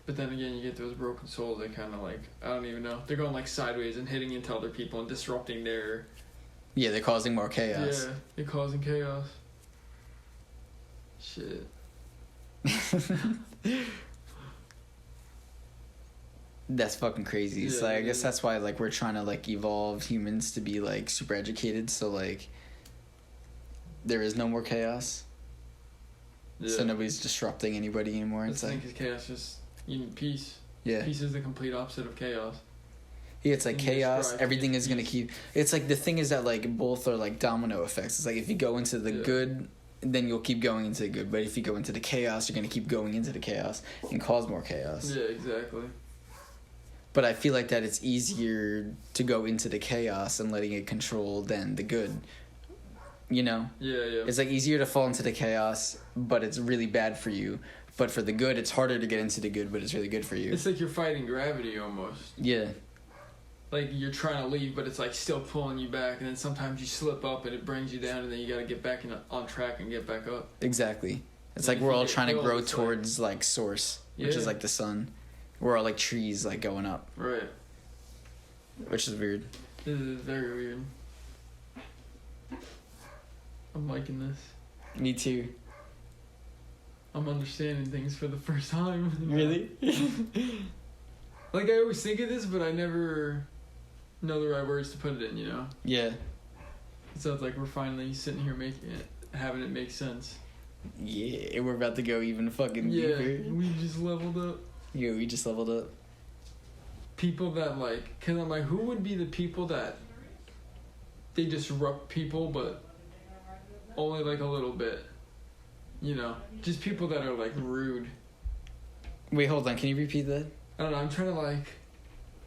But then again, you get those broken souls, they kind of like, I don't even know. They're going like sideways and hitting into other people and disrupting their... Yeah, they're causing more chaos. Yeah, they're causing chaos. Shit. That's fucking crazy. Yeah, so I guess that's why like we're trying to like evolve humans to be like super educated, so like there is no more chaos. Yeah. So nobody's disrupting anybody anymore. It's like chaos just peace. Yeah. Peace is the complete opposite of chaos. Yeah, it's like chaos. Everything is gonna keep. It's like the thing is that like both are like domino effects. It's like if you go into the good, then you'll keep going into the good. But if you go into the chaos, you're gonna keep going into the chaos and cause more chaos. Yeah, exactly. But I feel like that it's easier to go into the chaos and letting it control than the good. You know? Yeah, yeah. It's like easier to fall into the chaos, but it's really bad for you. But for the good, it's harder to get into the good, but it's really good for you. It's like you're fighting gravity almost. Yeah. like you're trying to leave, but it's like still pulling you back, and then sometimes you slip up and it brings you down, and then you got to get back on track and get back up. Exactly. It's And like if we're you all get trying to killed, grow it's towards like source, which is Yeah. like the sun. We're all like trees like going up, Right. which is weird. This is very weird. I'm liking this. Me too. I'm understanding things for the first time. Really? Like, I always think of this, but I never know the right words to put it in, you know? Yeah. So it's like we're finally sitting here having it make sense. Yeah, we're about to go even fucking Yeah, deeper. we just leveled up. Yeah, we just leveled up. People that, like, because I'm like, who would be the people that they disrupt people, but only, like, a little bit? You know? Just people that are, like, rude. Wait, hold on. Can you repeat that? I don't know, I'm trying to, like,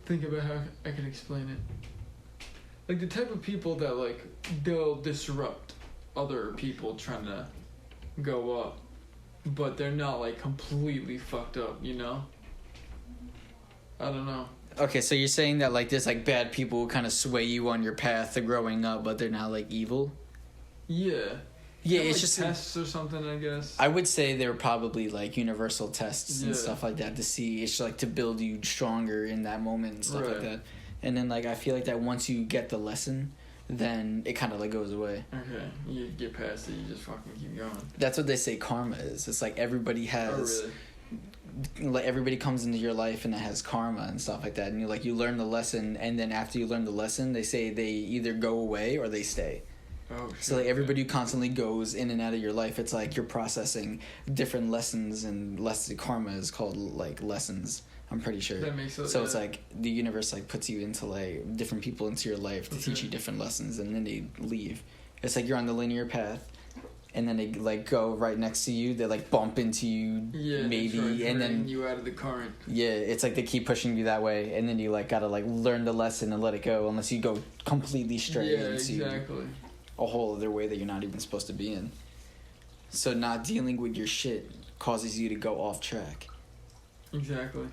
think about how I can explain it. Like, the type of people that, like, they'll disrupt other people trying to go up, but they're not, like, completely fucked up, you know? I don't know. Okay, so you're saying that like there's like bad people who kind of sway you on your path to growing up, but they're not like evil. Yeah. Yeah, Kinda it's like just tests or something, I guess. I would say they're probably like universal tests and Yeah. stuff like that to see. It's like to build you stronger in that moment and stuff like Right. that. And then like I feel like that once you get the lesson, then it kind of like goes away. Okay, you get past it, you just fucking keep going. That's what they say karma is. It's like everybody has. Oh, really? Like everybody comes into your life and it has karma and stuff like that, and you learn the lesson, and then after you learn the lesson, they say they either go away or they stay. Oh, shit. So like everybody who constantly goes in and out of your life, it's like you're processing different lessons, and karma is called like lessons, I'm pretty sure. That makes sense. So it's like the universe like puts you into like different people into your life to teach you different lessons, and then they leave. It's like you're on the linear path, and then they like go right next to you. They like bump into you, yeah, maybe, and then you out of the current. yeah, it's like they keep pushing you that way, and then you like gotta like learn the lesson and let it go, unless you go completely straight Yeah, into exactly. a whole other way that you're not even supposed to be in. So not dealing with your shit causes you to go off track. Exactly.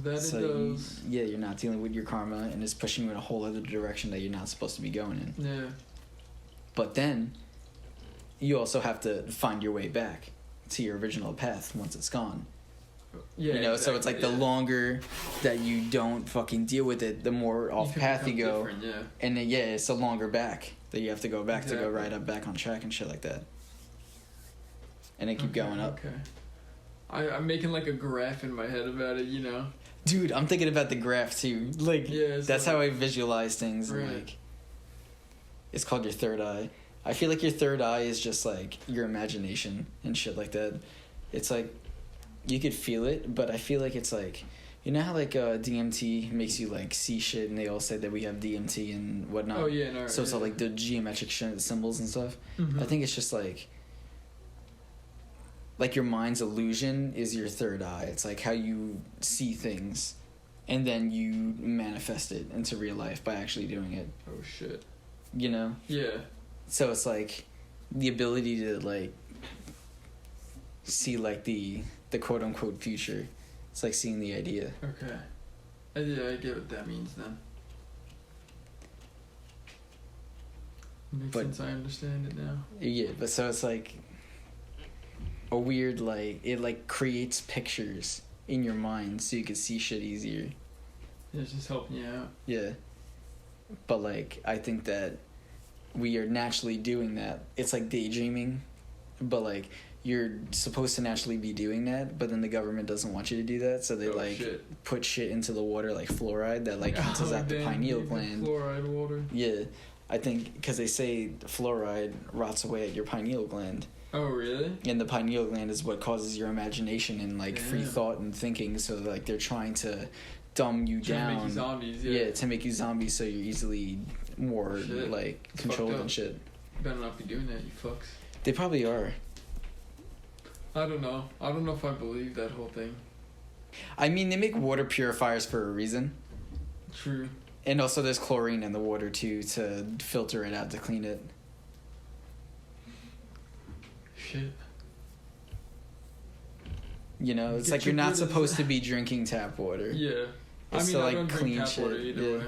That So it does. you're not dealing with your karma, and it's pushing you in a whole other direction that you're not supposed to be going in. Yeah. But then you also have to find your way back to your original path once it's gone. Yeah. You know, so it's like the longer that you don't fucking deal with it, the more off path you go. Yeah. And then, it's a longer back that you have to go back to go Exactly. right up back on track and shit like that. And then keep going up. Okay. I'm making like a graph in my head about it, you know? Dude, I'm thinking about the graph too. Like, Yeah, it's that's like- how I visualize things. And Right. like, it's called your third eye. I feel like your third eye is just like your imagination and shit like that. It's like, you could feel it, but I feel like it's like, you know how like DMT makes you like see shit, and they all say that we have DMT and whatnot. Oh, yeah, no. So it's all like the geometric symbols and stuff. Mhm. I think it's just like your mind's illusion is your third eye. It's like how you see things, and then you manifest it into real life by actually doing it. Oh, shit. You know? Yeah. So it's like the ability to like see like the quote unquote future. It's like seeing the idea. Okay. Yeah, I get what that means then. Makes But- sense, I understand it now. Yeah, but so it's like a weird like it like creates pictures in your mind so you can see shit easier. Yeah, it's just helping you out. Yeah. But like I think that we are naturally doing that. It's like daydreaming, but like you're supposed to naturally be doing that, but then the government doesn't want you to do that, so they put shit into the water like fluoride that like cancels out the pineal gland. Fluoride water. Yeah. I think because they say fluoride rots away at your pineal gland. Oh, really? And the pineal gland is what causes your imagination and like free Damn. thought and thinking, so like they're trying to dumb you Trying down. to make you zombies, Yeah, to make you zombies so you're easily more Shit. like It's controlled fucked up. and shit. You better not be doing that, you fucks. They probably are. I don't know. I don't know if I believe that whole thing. I mean, they make water purifiers for a reason. True. And also there's chlorine in the water too to filter it out to clean it. Shit. You know, it's Get like you're your not good as- supposed to be drinking tap water. Yeah. It's to I like don't clean drink tap water shit. either Yeah. way.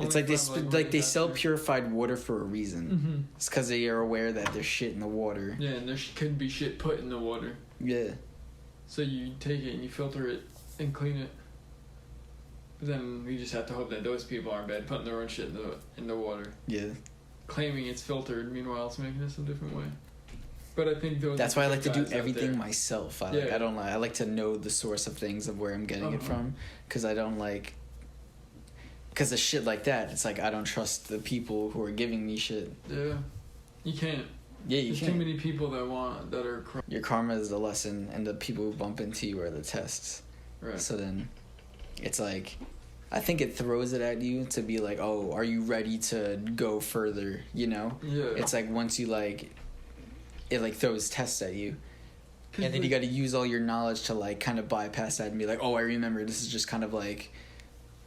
It's Only like they if I'm, like really they sell desperate. purified water for a reason. Mm-hmm. It's because they are aware that there's shit in the water. Yeah, and there could be shit put in the water. Yeah. So you take it and you filter it and clean it. Then we just have to hope that those people aren't bad putting their own shit in the water. Yeah. Claiming it's filtered, meanwhile it's making it some different way. But I think those. That's why I like to do guys out everything there- myself. I Yeah. don't like. I like to know the source of things of where I'm getting it Uh-huh. from, because I don't like. Because of shit like that, it's like I don't trust the people who are giving me shit. Yeah, you can't. Yeah, you There's can't. too many people that are Your karma is the lesson, and the people who bump into you are the tests. right. So then, it's like, I think it throws it at you to be like, oh, are you ready to go further? You know? Yeah. It's like once you like, it like throws tests at you. 'Cause And then you got to use all your knowledge to like kind of bypass that and be like, oh, I remember this is just kind of like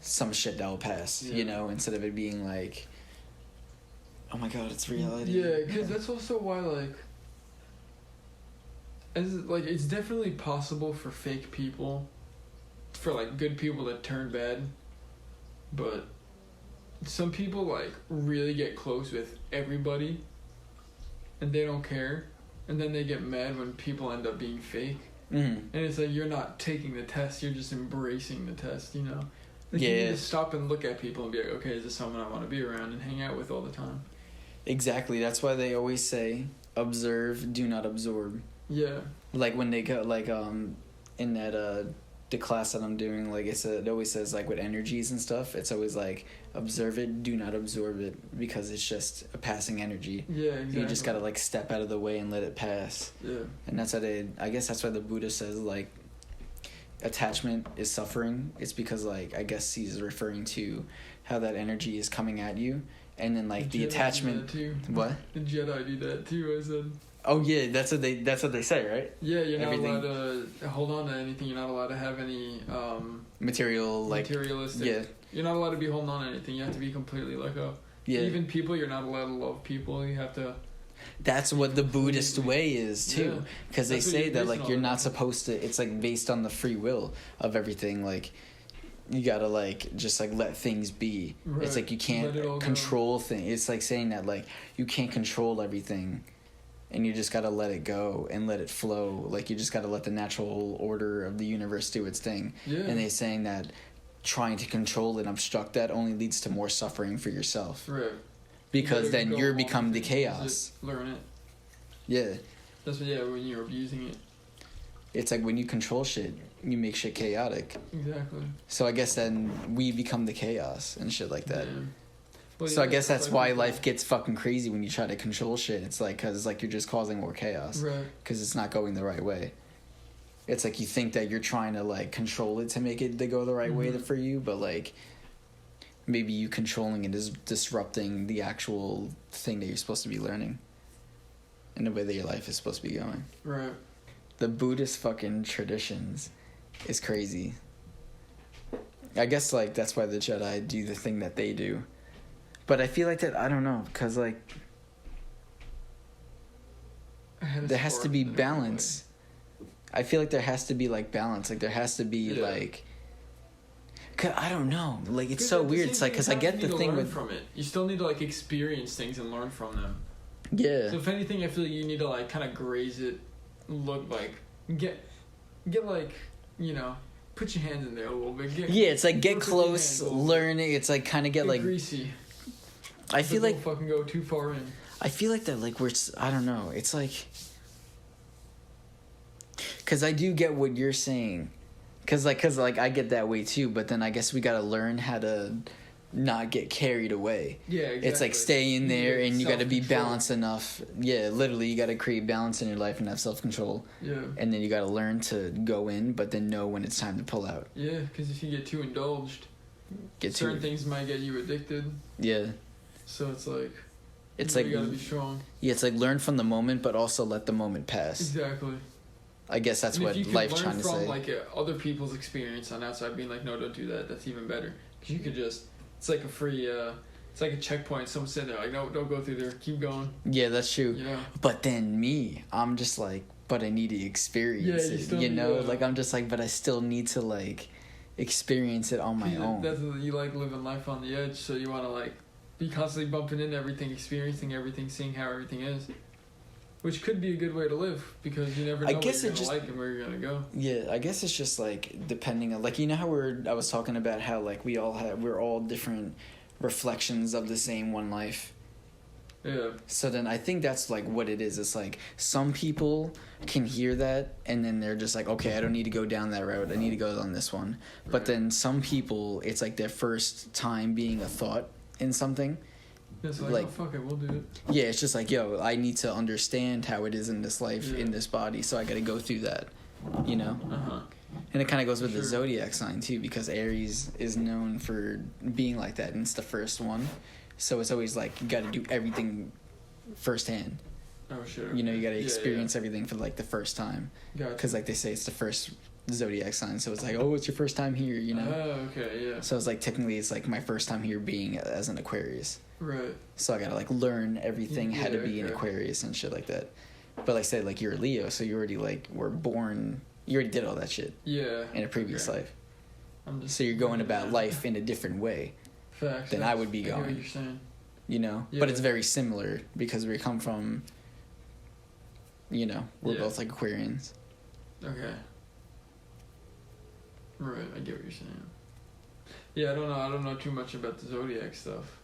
some shit that will pass, Yeah. you know, instead of it being like, oh my god, it's reality. Yeah, because that's also why it's definitely possible for fake people, for like good people to turn bad, but some people like really get close with everybody, and they don't care, and then they get mad when people end up being fake. Mm-hmm. And it's like you're not taking the test, you're just embracing the test, you know? Like Yeah. you need to stop and look at people and be like, okay, is this someone I want to be around and hang out with all the time? Exactly. That's why they always say, observe, do not absorb. Yeah. Like when they go, like, in that, the class that I'm doing, like it always says like with energies and stuff, it's always like observe it, do not absorb it, because it's just a passing energy. Yeah, exactly. You just gotta like step out of the way and let it pass. Yeah. And that's how I guess that's why the Buddha says like attachment is suffering. It's because like I guess he's referring to how that energy is coming at you, and then like the Jedi attachment. do that too. What? The Jedi do that too. I said. Oh yeah, that's what they say, right? Yeah, you're Everything- not allowed to hold on to anything. You're not allowed to have any Material like materialistic. yeah, You're not allowed to be holding on to anything. You have to be completely let go. yeah. Even people, you're not allowed to love people. You have to. That's what the Buddhist way is too, Yeah. because they That's what say you're that basing like all you're of not it. supposed to. It's like based on the free will of everything. Like you gotta like just like let things be. Right. It's like you Let it all can't go. control things. It's like saying that like you can't control everything, and you just gotta let it go and let it flow. Like you just gotta let the natural order of the universe do its thing. Yeah. And they're saying that trying to control and obstruct that only leads to more suffering for yourself, Right. because You gotta then go you're along become with the it, use chaos. it, learn it. Yeah. That's what. Yeah, when you're abusing it. It's like when you control shit, you make shit chaotic. Exactly. So I guess then we become the chaos and shit like that. Yeah. Well, So I yeah, guess that's like why with life gets fucking crazy when you try to control shit. It's like, cause like you're just causing more chaos. Right. Cause it's not going the right way. It's like you think that you're trying to like control it to make it to go the right way Mhm. for you, but like maybe you controlling it is disrupting the actual thing that you're supposed to be learning. And the way that your life is supposed to be going. Right. The Buddhist fucking traditions is crazy. I guess like that's why the Jedi do the thing that they do. But I feel like that I don't know, cuz like I had a there has to spark be in it balance. I feel like there has to be like balance. Like there has to be Yeah. like cuz I don't know. Like it's Because so at the weird. same It's like time, cuz you I get need the to thing learn with from it. You still need to like experience things and learn from them. yeah. So if anything, I feel like you need to like kind of graze it, look like get like you know, put your hands in there a little bit. Yeah, it's like get work with your close, hands a little bit. learn it. It's like kind of get Get like greasy. I feel Don't like fucking go too far in. I feel like that like I don't know. It's like cuz I do get what you're saying. Cuz like I get that way too, but then I guess we got to learn how to not get carried away. Yeah, exactly. It's like stay in there and you got to be self-control. balanced enough. Yeah, literally you got to create balance in your life and have self-control. Yeah. And then you got to learn to go in but then know when it's time to pull out. Yeah, because if you get too indulged, Get certain to things might get you addicted. Yeah. So it's like It's you like gotta be strong. yeah, it's like learn from the moment but also let the moment pass. Exactly. I guess that's And what if you life's could learn trying to from say. like other people's experience on outside, being like, no, don't do that. That's even better. Because you could just, it's like a free, it's like a checkpoint. Someone sitting there like, no, don't go through there. Keep going. Yeah, that's true. You know. But then me, I'm just like, but I need to experience Yeah, you it. still You need know, to- like I'm just like, but I still need to like experience it on my own. That's you like living life on the edge, so you want to like be constantly bumping into everything, experiencing everything, seeing how everything is, which could be a good way to live because you never know what you're gonna like and where you're gonna go. Yeah, I guess it's just like depending on like you know how I was talking about how like we're all different reflections of the same one life. Yeah. So then I think that's like what it is. It's like some people can hear that and then they're just like, okay, I don't need to go down that road. I need to go on this one. Right. But then some people, it's like their first time being a thought in something. It's like, oh, fuck it, we'll do it. Yeah, it's just like, yo, I need to understand how it is in this life, in this body, so I got to go through that, you know? Uh-huh. And it kind of goes with the Zodiac sign, too, because Aries is known for being like that, and it's the first one. So it's always like, you got to do everything firsthand. Oh, sure. You know, you got to experience everything for, like, the first time. Because, like they say, it's the first Zodiac sign, so it's like, oh, it's your first time here, you know? Oh, okay, yeah. So it's like, technically, it's like my first time here being as an Aquarius. Right. So I got to, like, learn everything, how to be an Aquarius and shit like that. But, like I said, like, you're a Leo, so you already, like, were born... You already did all that shit. Yeah. In a previous life. So you're going about life in a different way. Facts. Than I would be going. I get what you're saying. You know? Yeah. But it's very similar because we come from, you know, we're both like Aquarians. Okay. Right, I get what you're saying. Yeah, I don't know too much about the Zodiac stuff.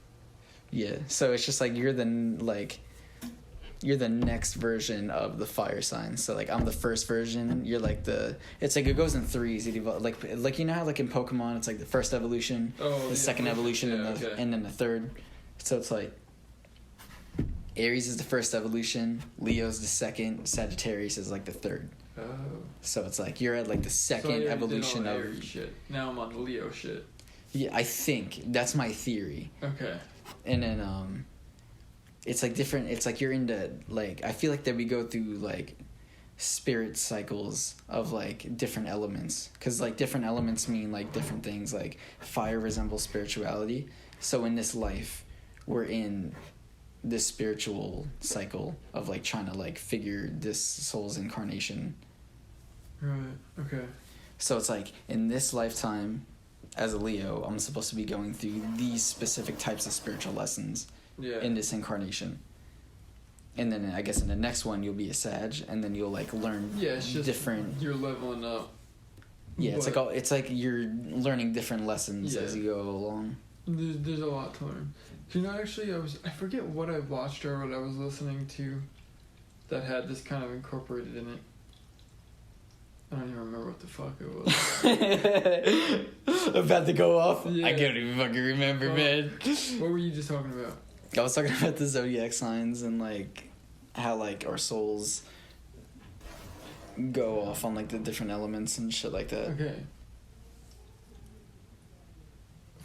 Yeah, so it's just like you're the next version of the fire sign. So like I'm the first version. You're like it's like it goes in threes. It like you know how like in Pokemon it's like the first evolution, the second evolution, and then the third. So it's like Aries is the first evolution, Leo's the second, Sagittarius is like the third. Oh. So it's like you're at like the second evolution of Aries shit. Now I'm on the Leo shit. Yeah, I think that's my theory. Okay. And then it's like different. It's like you're into like I feel like that we go through like spirit cycles of like different elements because like different elements mean like different things. Like fire resembles spirituality. So in this life, we're in this spiritual cycle of like trying to like figure this soul's incarnation. Right. Okay. So it's like in this lifetime, as a Leo, I'm supposed to be going through these specific types of spiritual lessons. Yeah. In this incarnation. And then I guess in the next one you'll be a Sag and then you'll like learn it's just different you're leveling up. Yeah, it's like you're learning different lessons as you go along. There's a lot to learn. You know, actually I forget what I watched or what I was listening to that had this kind of incorporated in it. I don't even remember what the fuck it was. About to go off? Yeah. I can't even fucking remember, man. What were you just talking about? I was talking about the Zodiac signs and, like, how, like, our souls go off on, like, the different elements and shit like that. Okay.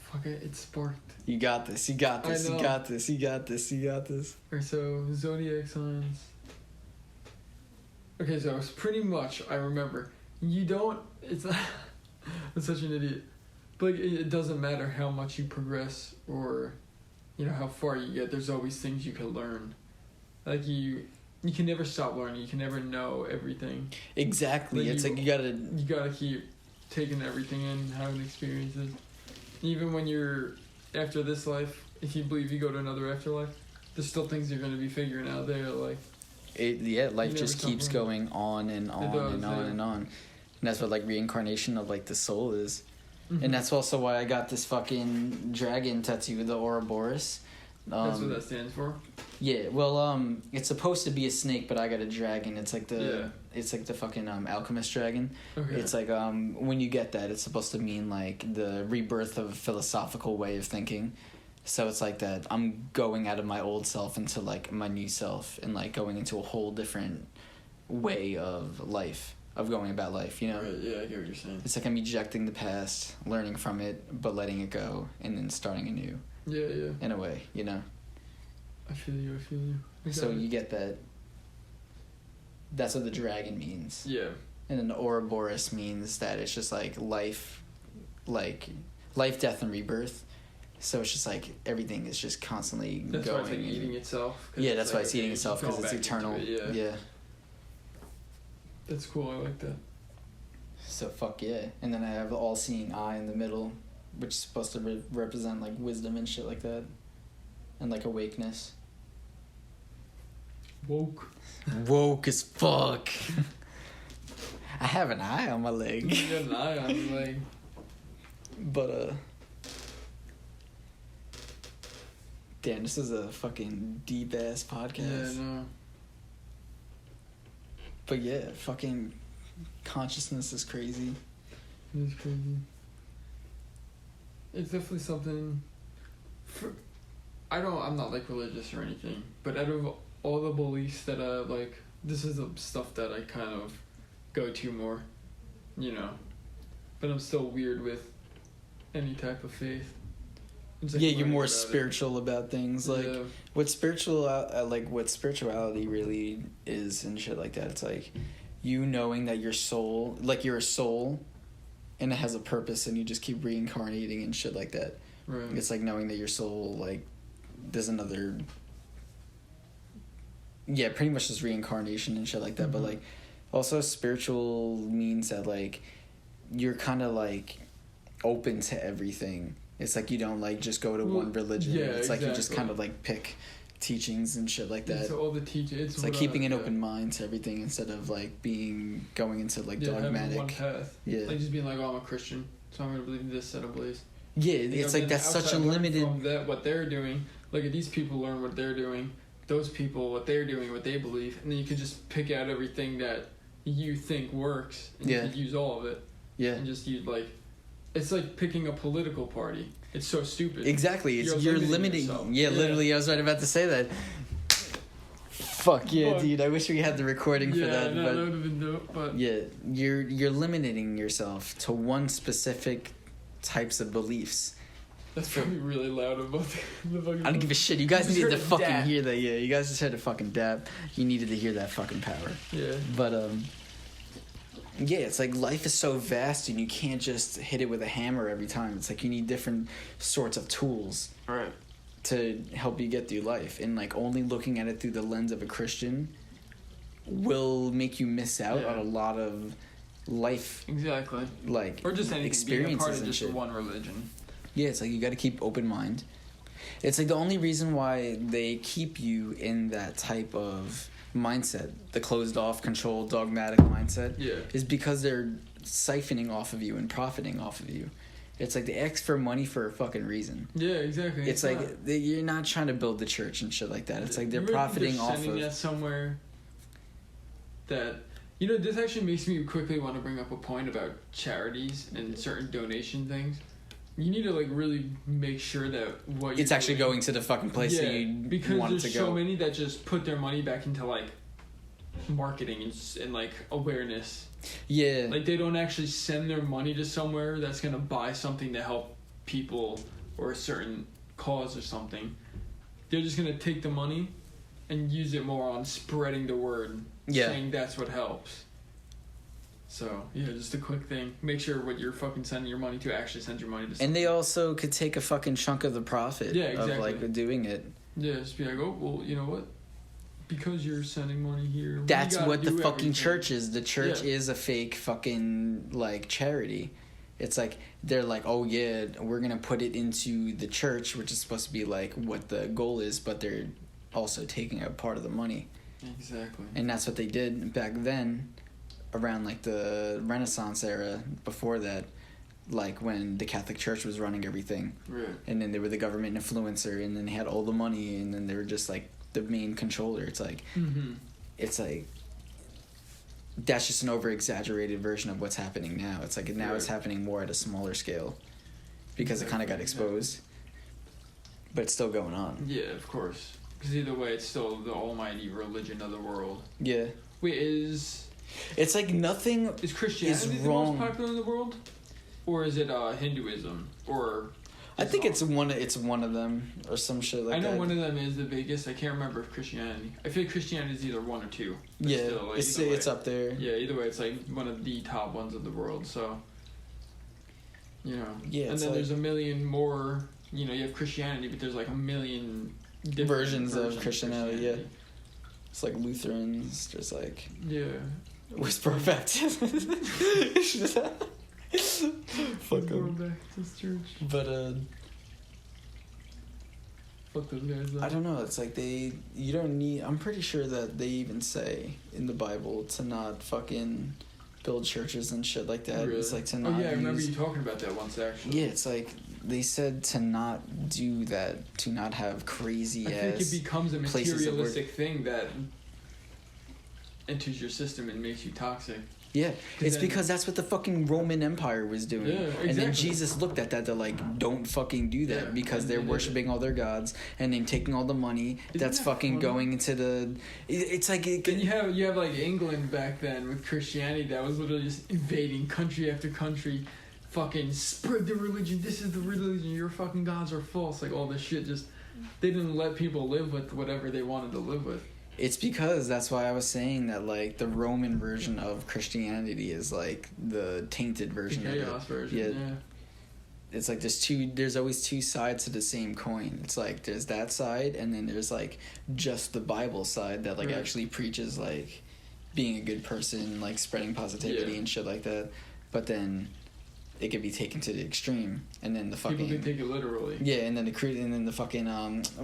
Fuck it, it sparked. You got this, you got this, you got this, you got this, you got this. Alright, so, Zodiac signs. Okay, so it's pretty much, I remember, it's I'm such an idiot, but it doesn't matter how much you progress or, you know, how far you get, there's always things you can learn. Like, you can never stop learning, you can never know everything. Exactly, it's like you gotta keep taking everything in, having experiences. Even when you're after this life, if you believe you go to another afterlife, there's still things you're gonna be figuring out there, like... life just keeps going on and on and on and on. And that's what, like, reincarnation of, like, the soul is. Mm-hmm. And that's also why I got this fucking dragon tattoo, the Ouroboros. That's what that stands for? Yeah, well, it's supposed to be a snake, but I got a dragon. It's like the fucking alchemist dragon. Okay. It's like, when you get that, it's supposed to mean, like, the rebirth of a philosophical way of thinking. So it's like that I'm going out of my old self into like my new self and like going into a whole different way of life, of going about life, you know? Right, yeah, I get what you're saying. It's like I'm ejecting the past, learning from it, but letting it go and then starting anew. Yeah, yeah. In a way, you know? I feel you. So you get that. That's what the dragon means. Yeah. And then the Ouroboros means that it's just like life, death, and rebirth. So it's just like everything is just constantly going. That's why it's like eating itself. Yeah, that's why it's eating itself because it's eternal. Yeah. That's cool. I like that. So fuck yeah. And then I have the all-seeing eye in the middle, which is supposed to represent like wisdom and shit like that, and like awakeness. Woke as fuck. I have an eye on my leg. You got an eye on your leg. But damn, this is a fucking deep ass podcast. Yeah, no. But yeah, fucking consciousness is crazy. It's crazy. It's definitely something. I'm not like religious or anything, but out of all the beliefs that I like, this is the stuff that I kind of go to more, you know. But I'm still weird with any type of faith. It's like Yeah, you're learning more about it. spiritual about things. Like Yeah. what spirituality really is and shit like that. It's like you knowing that your soul, like you're a soul, and it has a purpose, and you just keep reincarnating and shit like that. Right. It's like knowing that your soul, like, there's another. Yeah, pretty much just reincarnation and shit like that. Mm-hmm. But like, also spiritual means that like you're kind of like open to everything. It's like you don't like just go to one religion. yeah, It's like you just exactly. kind of like pick teachings and shit like that. It's all the teaching. It's like keeping an open mind to everything instead of like going into like having dogmatic. one path. Yeah. Like just being like, oh, I'm a Christian, so I'm gonna believe this set of beliefs. Yeah, You it's know, like then that's such a outside learn limited. From that, what they're doing. Look at these people, learn what they're doing. Those people, what they're doing, what they believe, and then you can just pick out everything that you think works, and Yeah. you can use all of it, Yeah. and just use like, it's like picking a political party. It's so stupid. Exactly. You're limiting. yourself. Yeah, literally, I was right about to say that. Fuck yeah, Fuck. dude! I wish we had the recording for Yeah, that. no, But that would have been dope. But yeah, you're limiting yourself to one specific types of beliefs. that's probably really loud about the fucking. I don't give a shit. You guys Just needed heard to a fucking dap. hear that. Yeah, you guys just had to fucking dap. You needed to hear that fucking power. Yeah. But yeah, it's like life is so vast and you can't just hit it with a hammer every time. It's like you need different sorts of tools Right. to help you get through life, and like only looking at it through the lens of a Christian will make you miss out Yeah. on a lot of life, Exactly. like Or just anything. Being a experiences part of and just shit. one religion. Yeah, it's like you got to keep open mind. It's like the only reason why they keep you in that type of mindset, the closed off, controlled, dogmatic mindset, Yeah. is because they're siphoning off of you and profiting off of you. It's like they ask for money for a fucking reason. Yeah, exactly. It's like you're not trying to build the church and shit like that. It's like they're profiting off sending of. that somewhere. That this actually makes me quickly want to bring up a point about charities and certain donation things. You need to like really make sure that what It's you're actually doing- going to the fucking place that you because want it there's to go. so many that just put their money back into like marketing and like awareness. Yeah. Like they don't actually send their money to somewhere that's gonna buy something to help people or a certain cause or something. They're just gonna take the money and use it more on spreading the word, saying that's what helps. So yeah, just a quick thing. Make sure what you're fucking sending your money to actually send your money to something. And they also could take a fucking chunk of the profit of exactly. like doing it. Yeah, just be like, oh well, you know what? Because you're sending money here. we That's gotta what the do fucking everything. church is. The church Yeah. is a fake fucking like charity. It's like they're like, oh yeah, we're gonna put it into the church, which is supposed to be like what the goal is, but they're also taking out part of the money. Exactly. And that's what they did back then, around like the Renaissance era. Before that, like when the Catholic Church was running everything, Right. and then they were the government influencer, and then they had all the money, and then they were just like the main controller. It's like that's just an over exaggerated version of what's happening now. It's like now it's Right. happening more at a smaller scale because it kind of got Exactly. exposed, but it's still going on. Yeah, of course. Because either way, it's still the almighty religion of the world. Yeah, Wait, is it's like nothing. Christianity the wrong. most popular in the world, or is it Hinduism or? I think it's one of them or some shit like I know that. one of them is the biggest. I can't remember if Christianity. I feel like Christianity is either one or two. But Yeah, still, like, it's either way. it's up there. Yeah, either way, it's like one of the top ones in the world. So, Yeah, and it's then like there's a million more. You have Christianity, but there's like a million different versions of Christianity. Yeah, Christianity. it's like Lutherans. There's like Yeah. Whisper effect. Fuck Going them. back to church. But Fuck those guys. Though. I don't know. It's like you don't need. I'm pretty sure that they even say in the Bible to not fucking build churches and shit like that. Really? It's like to not. Oh yeah, I remember use, you talking about that once actually. Yeah, it's like they said to not do that. To not have crazy I think ass. it becomes a places of work. materialistic thing that enters your system and makes you toxic. Yeah, it's then- because that's what the fucking Roman Empire was doing. Yeah, And then exactly. Jesus looked at that, they're like, don't fucking do that Yeah, because and they're they did worshipping all their gods and then taking all the money that's that fucking funny? going into the... It's like... Then you have like England back then with Christianity that was literally just invading country after country, fucking spread the religion. This is the religion. Your fucking gods are false. Like all this shit. Just they didn't let people live with whatever they wanted to live with. It's because that's why I was saying that like the Roman version of Christianity is like the tainted version The of chaos it. version. Yeah. It's like there's always two sides to the same coin. It's like there's that side and then there's like just the Bible side that like Right. actually preaches like being a good person, like spreading positivity Yeah. and shit like that. But then it could be taken to the extreme and then the fucking People can take it literally. yeah, and then the fucking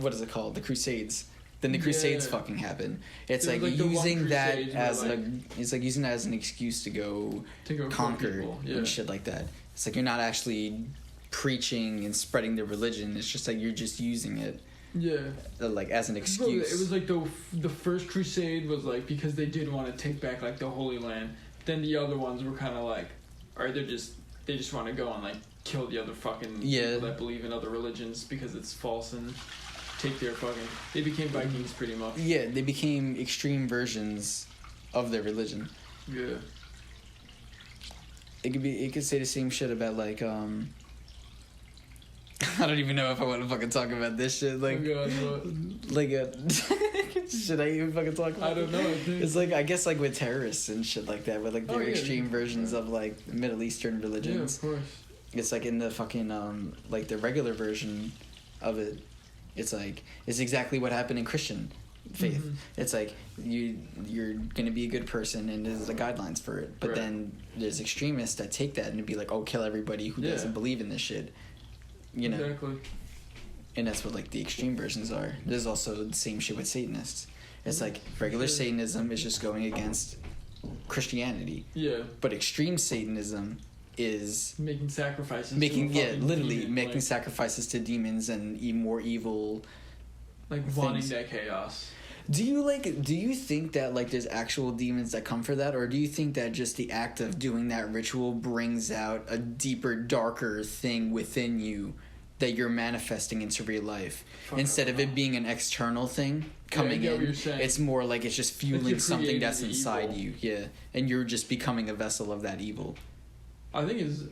what is it called? The Crusades. Then the Crusades Yeah. fucking happen. It's There like, was, like, the one using that Crusade where, as like- it's like using that as an excuse to go To go kill conquer people. Yeah. and shit like that. It's like you're not actually preaching and spreading the religion. It's just like you're just using it Yeah. like as an Bro, excuse. it was like the first crusade was like because they did want to take back like the Holy Land. Then the other ones were kind of like, or they just want to go and like kill the other fucking Yeah. people that believe in other religions because it's false and take their fucking. They became Vikings pretty much. Yeah, they became extreme versions of their religion. Yeah. It could say the same shit about like I don't even know if I want to fucking talk about this shit. Like, Oh God, what? like should I even fucking talk about I don't know. I think. It's like I guess like with terrorists and shit like that, with like Oh, their yeah, extreme yeah. versions of like Middle Eastern Yeah, religions. of course. It's like in the fucking like the regular version of it. It's like it's exactly what happened in Christian faith. Mhm. It's like you're gonna be a good person and there's the guidelines for it. But Right. then there's extremists that take that and be like, oh, kill everybody who Yeah. doesn't believe in this shit. You know. Exactly. And that's what like the extreme versions are. There's also the same shit with Satanists. It's like regular Sure. Satanism is just going against Christianity, Yeah. but extreme Satanism is Making sacrifices. making to a fucking literally demon, making like, sacrifices to demons and more evil. like wanting things. that chaos. Do you think that like there's actual demons that come for that, or do you think that just the act of doing that ritual brings out a deeper, darker thing within you that you're manifesting into real life? Fuck, Instead I of don't it know. being an external thing I coming get what in, you're saying. it's more like it's just fueling you're something creating that's the inside evil. you, yeah, and you're just becoming a vessel of that evil. I think it's.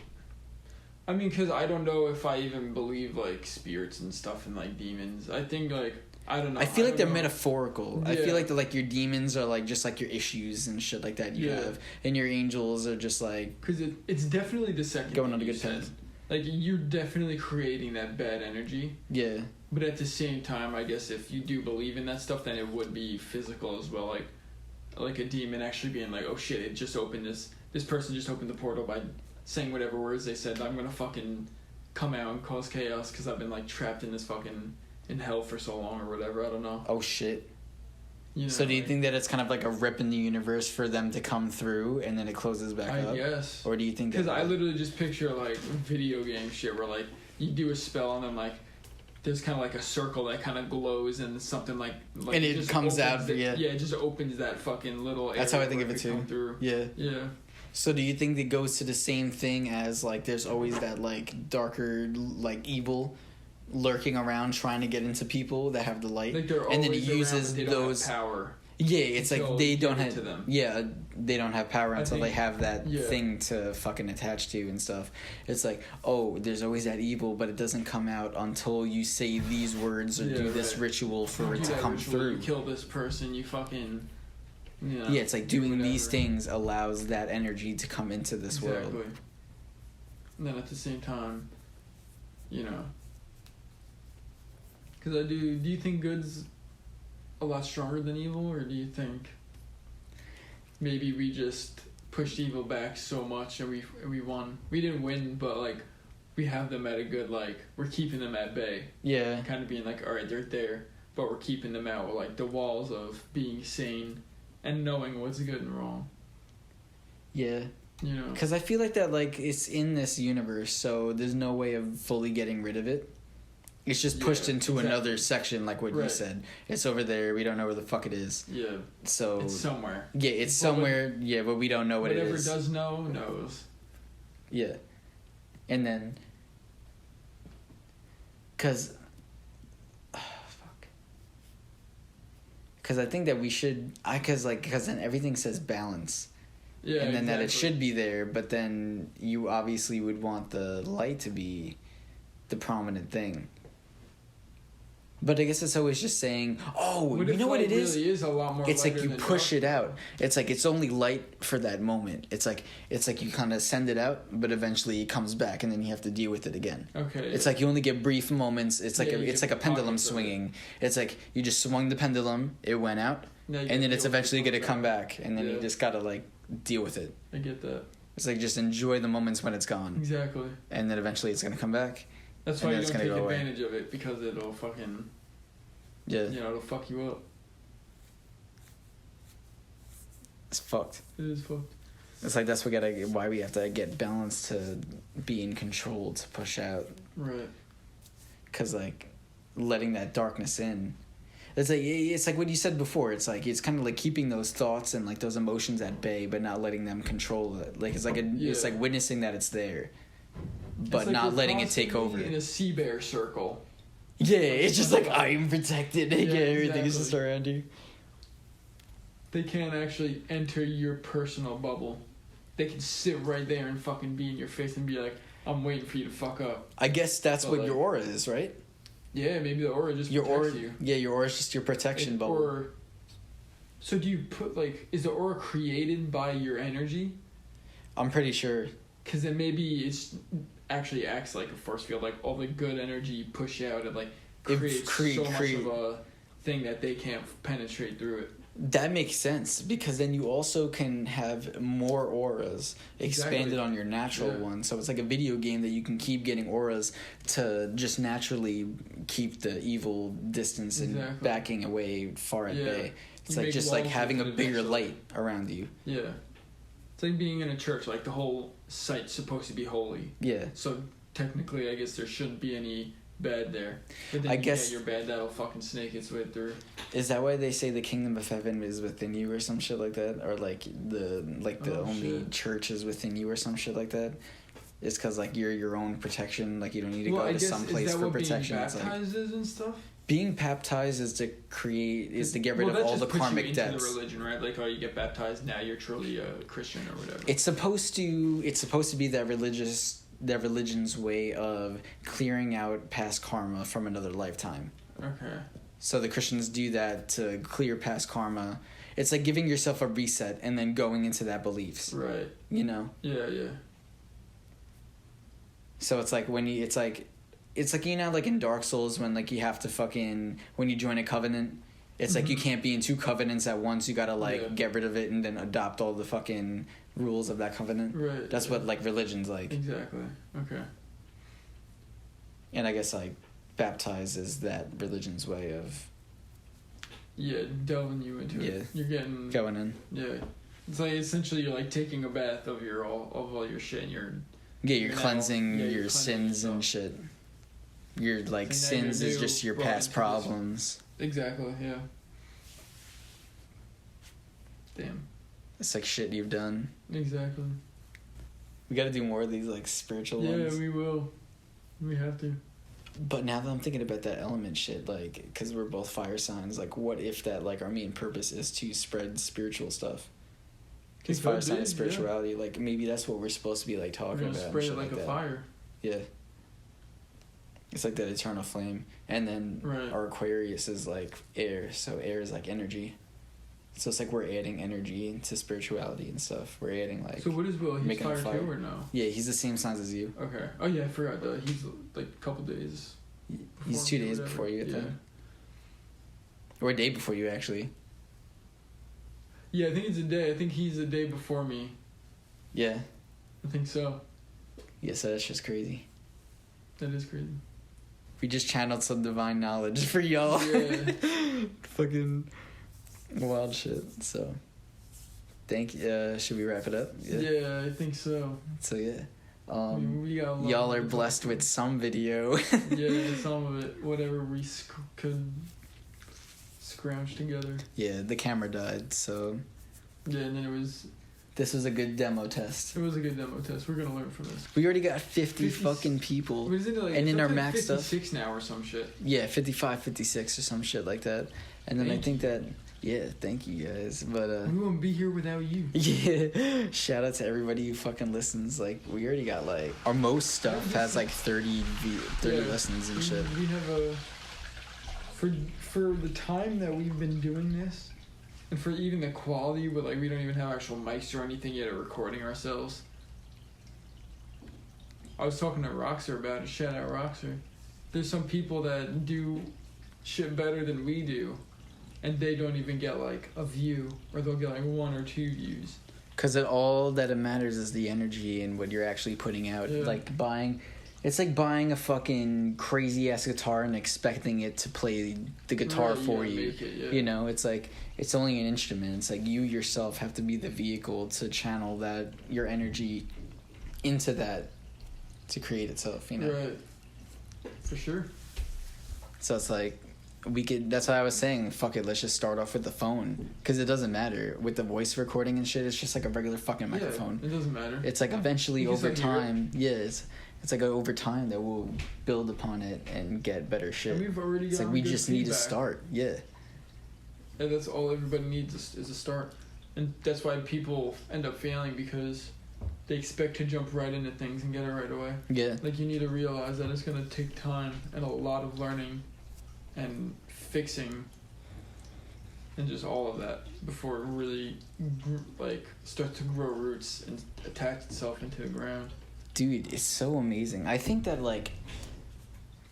I mean, because I don't know if I even believe like spirits and stuff and like demons. I think like I don't know. I feel like don't they're know. metaphorical. I Yeah. feel like like your demons are like just like your issues and shit like that you Yeah. have, and your angels are just like Because it's definitely the second Going thing on a you good said. path. Like you're definitely creating that bad energy, yeah. but at the same time, I guess if you do believe in that stuff, then it would be physical as well. Like a demon actually being like, oh shit, it just opened this person just opened the portal by saying whatever words they said. I'm gonna fucking come out and cause chaos because I've been like trapped in this fucking in hell for so long or whatever. I don't know. Oh shit. You know, So do you like, think that it's kind of like a rip in the universe for them to come through and then it closes back I up? guess. Or do you think that Because I literally just picture like video game shit where like you do a spell and then like there's kind of like a circle that kind of glows and something like And it just comes opens out, it- yeah. Yeah, it just opens that fucking little area. That's how I think where of it could come too. Through. Yeah. Yeah. So do you think it goes to the same thing as like there's always that like darker like evil lurking around trying to get into people that have the light, Like they're and then it always around, uses but they don't have those power. Yeah, it's until like they you don't give it have to them. yeah, they don't have power I until they think- have that yeah. thing to fucking attach to and stuff. It's like, oh, there's always that evil, but it doesn't come out until you say these words or Yeah, do this right. ritual for You it do to that come ritual, through. You kill this person. You fucking. You know, Yeah, it's like do doing these whatever. things allows that energy to come into this Exactly. world. And then at the same time, you know. Because do you think good's a lot stronger than evil, or do you think? maybe we just pushed evil back so much and we won. We didn't win, but like we have them at a good, like, we're keeping them at bay. Yeah. Kind of being like, all right, they're there, but we're keeping them out with like the walls of being sane and knowing what's good and wrong. Yeah. You know, because I feel like that, like, it's in this universe, so there's no way of fully getting rid of it. It's just pushed into another section, like what you said. It's over there. We don't know where the fuck it is. Yeah. So it's somewhere. Yeah, it's somewhere. Yeah, but we don't know what it is. Whatever does know knows. Yeah, and then, because I think that we should. Because then everything says balance. Yeah, and then that it should be there, but then you obviously would want the light to be the prominent thing. But I guess it's always just saying, oh, you know what it is? Really is a lot more. It's like you push it out. It's like it's only light for that moment. It's like you kind of send it out, but eventually it comes back, and then you have to deal with it again. Okay. It's like you only get brief moments. It's like a pendulum swinging. It's like you just swung the pendulum, it went out, and then it's eventually gonna come back, and then you just gotta like deal with it. I get that. It's like just enjoy the moments when it's gone. Exactly. And then eventually it's gonna come back. That's why you don't take advantage of it, because it'll fucking... Yeah. You know, it'll fuck you up. It's fucked. It is fucked. It's like that's why we have to get balance to be in control, to push out. Right. Because, like, letting that darkness in... It's like what you said before. It's like it's kind of like keeping those thoughts and like those emotions at bay, but not letting them control it. Like it's like witnessing that it's there, but like not letting it take over. In a sea bear circle. Yeah, it's just like I am protected. Yeah, everything is just around you. They can't actually enter your personal bubble. They can sit right there and fucking be in your face and be like, "I'm waiting for you to fuck up." I guess that's what your aura is, right? Yeah, maybe the aura just protects you. Yeah, your aura is just your protection bubble. So do you put, like... Is the aura created by your energy? I'm pretty sure. Because then maybe it's actually acts like a force field. Like, all the good energy you push out, and, like, creates so much of a thing that they can't penetrate through it. That makes sense, because then you also can have more auras expanded on your natural one. So it's like a video game that you can keep getting auras to just naturally keep the evil distance and backing away far at bay. It's like just like having a bigger light around you. Yeah. It's like being in a church. Like the whole site's supposed to be holy. Yeah. So technically, I guess there shouldn't be any bad there. But then I guess you're bad, that'll fucking snake its way through. Is that why they say the kingdom of heaven is within you or some shit like that? Or like the only church is within you or some shit like that? It's because like you're your own protection, like you don't need to go to some place for protection. Being baptized is and stuff? Being baptized is to get rid of all the karmic debts. Into the religion, right? Like, oh, you get baptized, now you're truly a Christian or whatever. It's supposed to be that religion's way of clearing out past karma from another lifetime. Okay. So the Christians do that to clear past karma. It's like giving yourself a reset and then going into that beliefs. Right. You know? Yeah, yeah. So it's like it's like you know, like in Dark Souls when like you have to when you join a covenant, it's like you can't be in two covenants at once. You gotta get rid of it and then adopt all the fucking rules of that covenant. Right. That's what like religion's like. Exactly. Okay. And I guess like baptize is that religion's way of delving you into it. You're getting going in. Yeah. It's like essentially you're like taking a bath of all your shit and you're cleansing your sins and shit. Your like sins is just your past problems. Exactly, yeah. Damn. It's like shit you've done. Exactly. We gotta do more of these like spiritual ones. Yeah, we will. We have to. But now that I'm thinking about that element shit, like, because we're both fire signs, like, what if that, like, our main purpose is to spread spiritual stuff? Because fire sign is spirituality, like, maybe that's what we're supposed to be, like, talking about. Spray it like a fire. Yeah. It's like that eternal flame. And then our Aquarius is, like, air, so air is, like, energy. So it's like we're adding energy to spirituality and stuff. We're adding, like... So what is Will? He's fire too or no? Yeah, he's the same signs as you. Okay. Oh, yeah, I forgot. He's, like, a couple days... He's 2 days before you, I think. Or a day before you, actually. Yeah, I think it's a day. I think he's a day before me. Yeah. I think so. Yeah, so that's just crazy. That is crazy. We just channeled some divine knowledge for y'all. Yeah. Fucking wild shit. So, thank you. Should we wrap it up? Yeah, I think so. So, yeah. We got a lot Y'all are to blessed talk with some video. Yeah, some of it. Whatever we could scrounge together. Yeah, the camera died, so Yeah, and then this was a good demo test. it was a good demo test. We're gonna learn from this. We already got 50 fucking people. What is it, like, And in it's our like max stuff. 56 now or some shit. Yeah, 55, 56 or some shit like that. And then I think that, yeah, thank you guys. But, We won't be here without you. yeah, shout out to everybody who fucking listens. Like, we already got, like, our most stuff has, like, 30 listens and shit. We have a... For the time that we've been doing this, and for even the quality, but, like, we don't even have actual mics or anything yet or recording ourselves. I was talking to Roxer about it. Shout out Roxer. There's some people that do shit better than we do, and they don't even get, like, a view, or they'll get, like, 1 or 2 views. Because all that it matters is the energy and what you're actually putting out. Yeah. Like, it's like buying a fucking crazy-ass guitar and expecting it to play the guitar Right, for yeah, you. make it, yeah. You know, it's like, it's only an instrument. It's like you yourself have to be the vehicle to channel that, your energy into that to create itself, you know? Right. For sure. So it's like, that's why I was saying, fuck it, let's just start off with the phone. Because it doesn't matter. With the voice recording and shit, it's just like a regular fucking microphone. Yeah, it doesn't matter. It's like eventually You can over still hear it. time, it's like over time that we'll build upon it and get better shit. And we've already It's like gotten we good just need to feedback. start, yeah. And that's all everybody needs is a start. And that's why people end up failing, because they expect to jump right into things and get it right away. Yeah. Like, you need to realize that it's going to take time and a lot of learning and fixing and just all of that before it really starts to grow roots and attach itself into the ground. Dude, it's so amazing. I think that, like,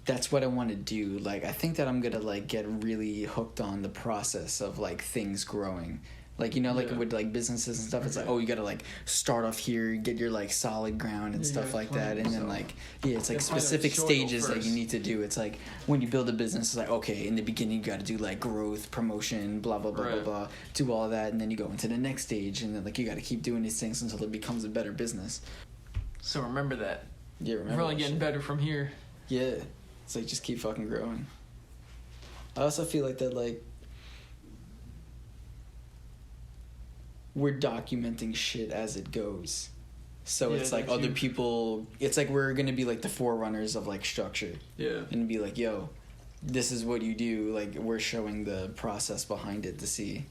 that's what I want to do. Like, I think that I'm gonna, like, get really hooked on the process of, like, things growing. Like, you know, like, Yeah. with, like, businesses and stuff, it's like, Okay. oh, you gotta, like, start off here, get your, like, solid ground and Yeah, you stuff gotta like plan that. And then, yourself. like, yeah, it's, like, Yeah, find out specific soil stages that first. you need to do. It's, like, when you build a business, it's like, okay, in the beginning, you gotta do, like, growth, promotion, blah, blah, blah, Right. blah, blah. Do all that, and then you go into the next stage, and then, like, you gotta keep doing these things until it becomes a better business. So remember that. Yeah, remember We're only that getting shit. better from here. Yeah. It's like, just keep fucking growing. I also feel like that, like, we're documenting shit as it goes. So Yeah, it's like that's other huge. people, it's like we're gonna be like the forerunners of like structure. Yeah. And be like, yo, this is what you do. Like, we're showing the process behind it to see,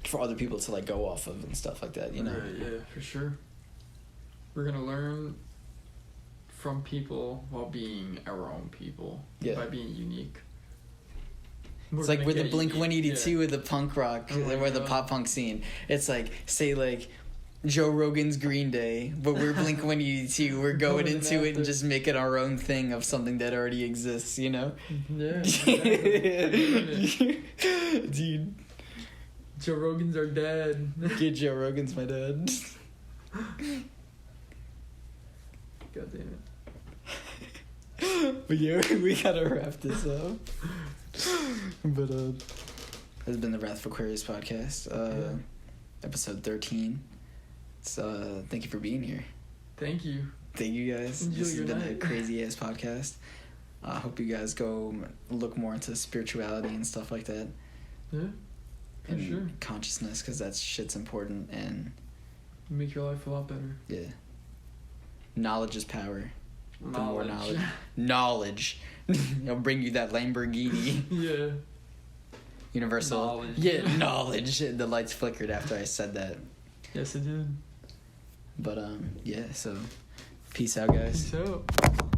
for other people to like go off of and stuff like that, you know? Right, yeah, for sure. We're gonna learn from people while being our own people. Yeah. By being unique. It's like with the Blink-182 with the punk rock, Oh my or the God. pop punk scene. It's like, say like Joe Rogan's Green Day, but we're Blink-182. We're going Going into it and after- just make it our own thing of something that already exists, you know? Yeah. Exactly. Dude, Joe Rogan's our dad. get Joe Rogan's my dad. God damn it. But yeah, we gotta wrap this up. But this has been the Wrathful Aquarius podcast, episode 13. So thank you for being here. Thank you. Thank you guys. Enjoy This has your been a night. crazy ass podcast. I hope you guys go look more into spirituality and stuff like that. Yeah. For And sure. consciousness, because that shit's important. And Make your life a lot better. yeah, knowledge is power. The more knowledge, I'll bring you that Lamborghini. Yeah. Universal. Knowledge. Yeah, knowledge. The lights flickered after I said that. Yes, it did. But yeah, so peace out, guys. Peace out.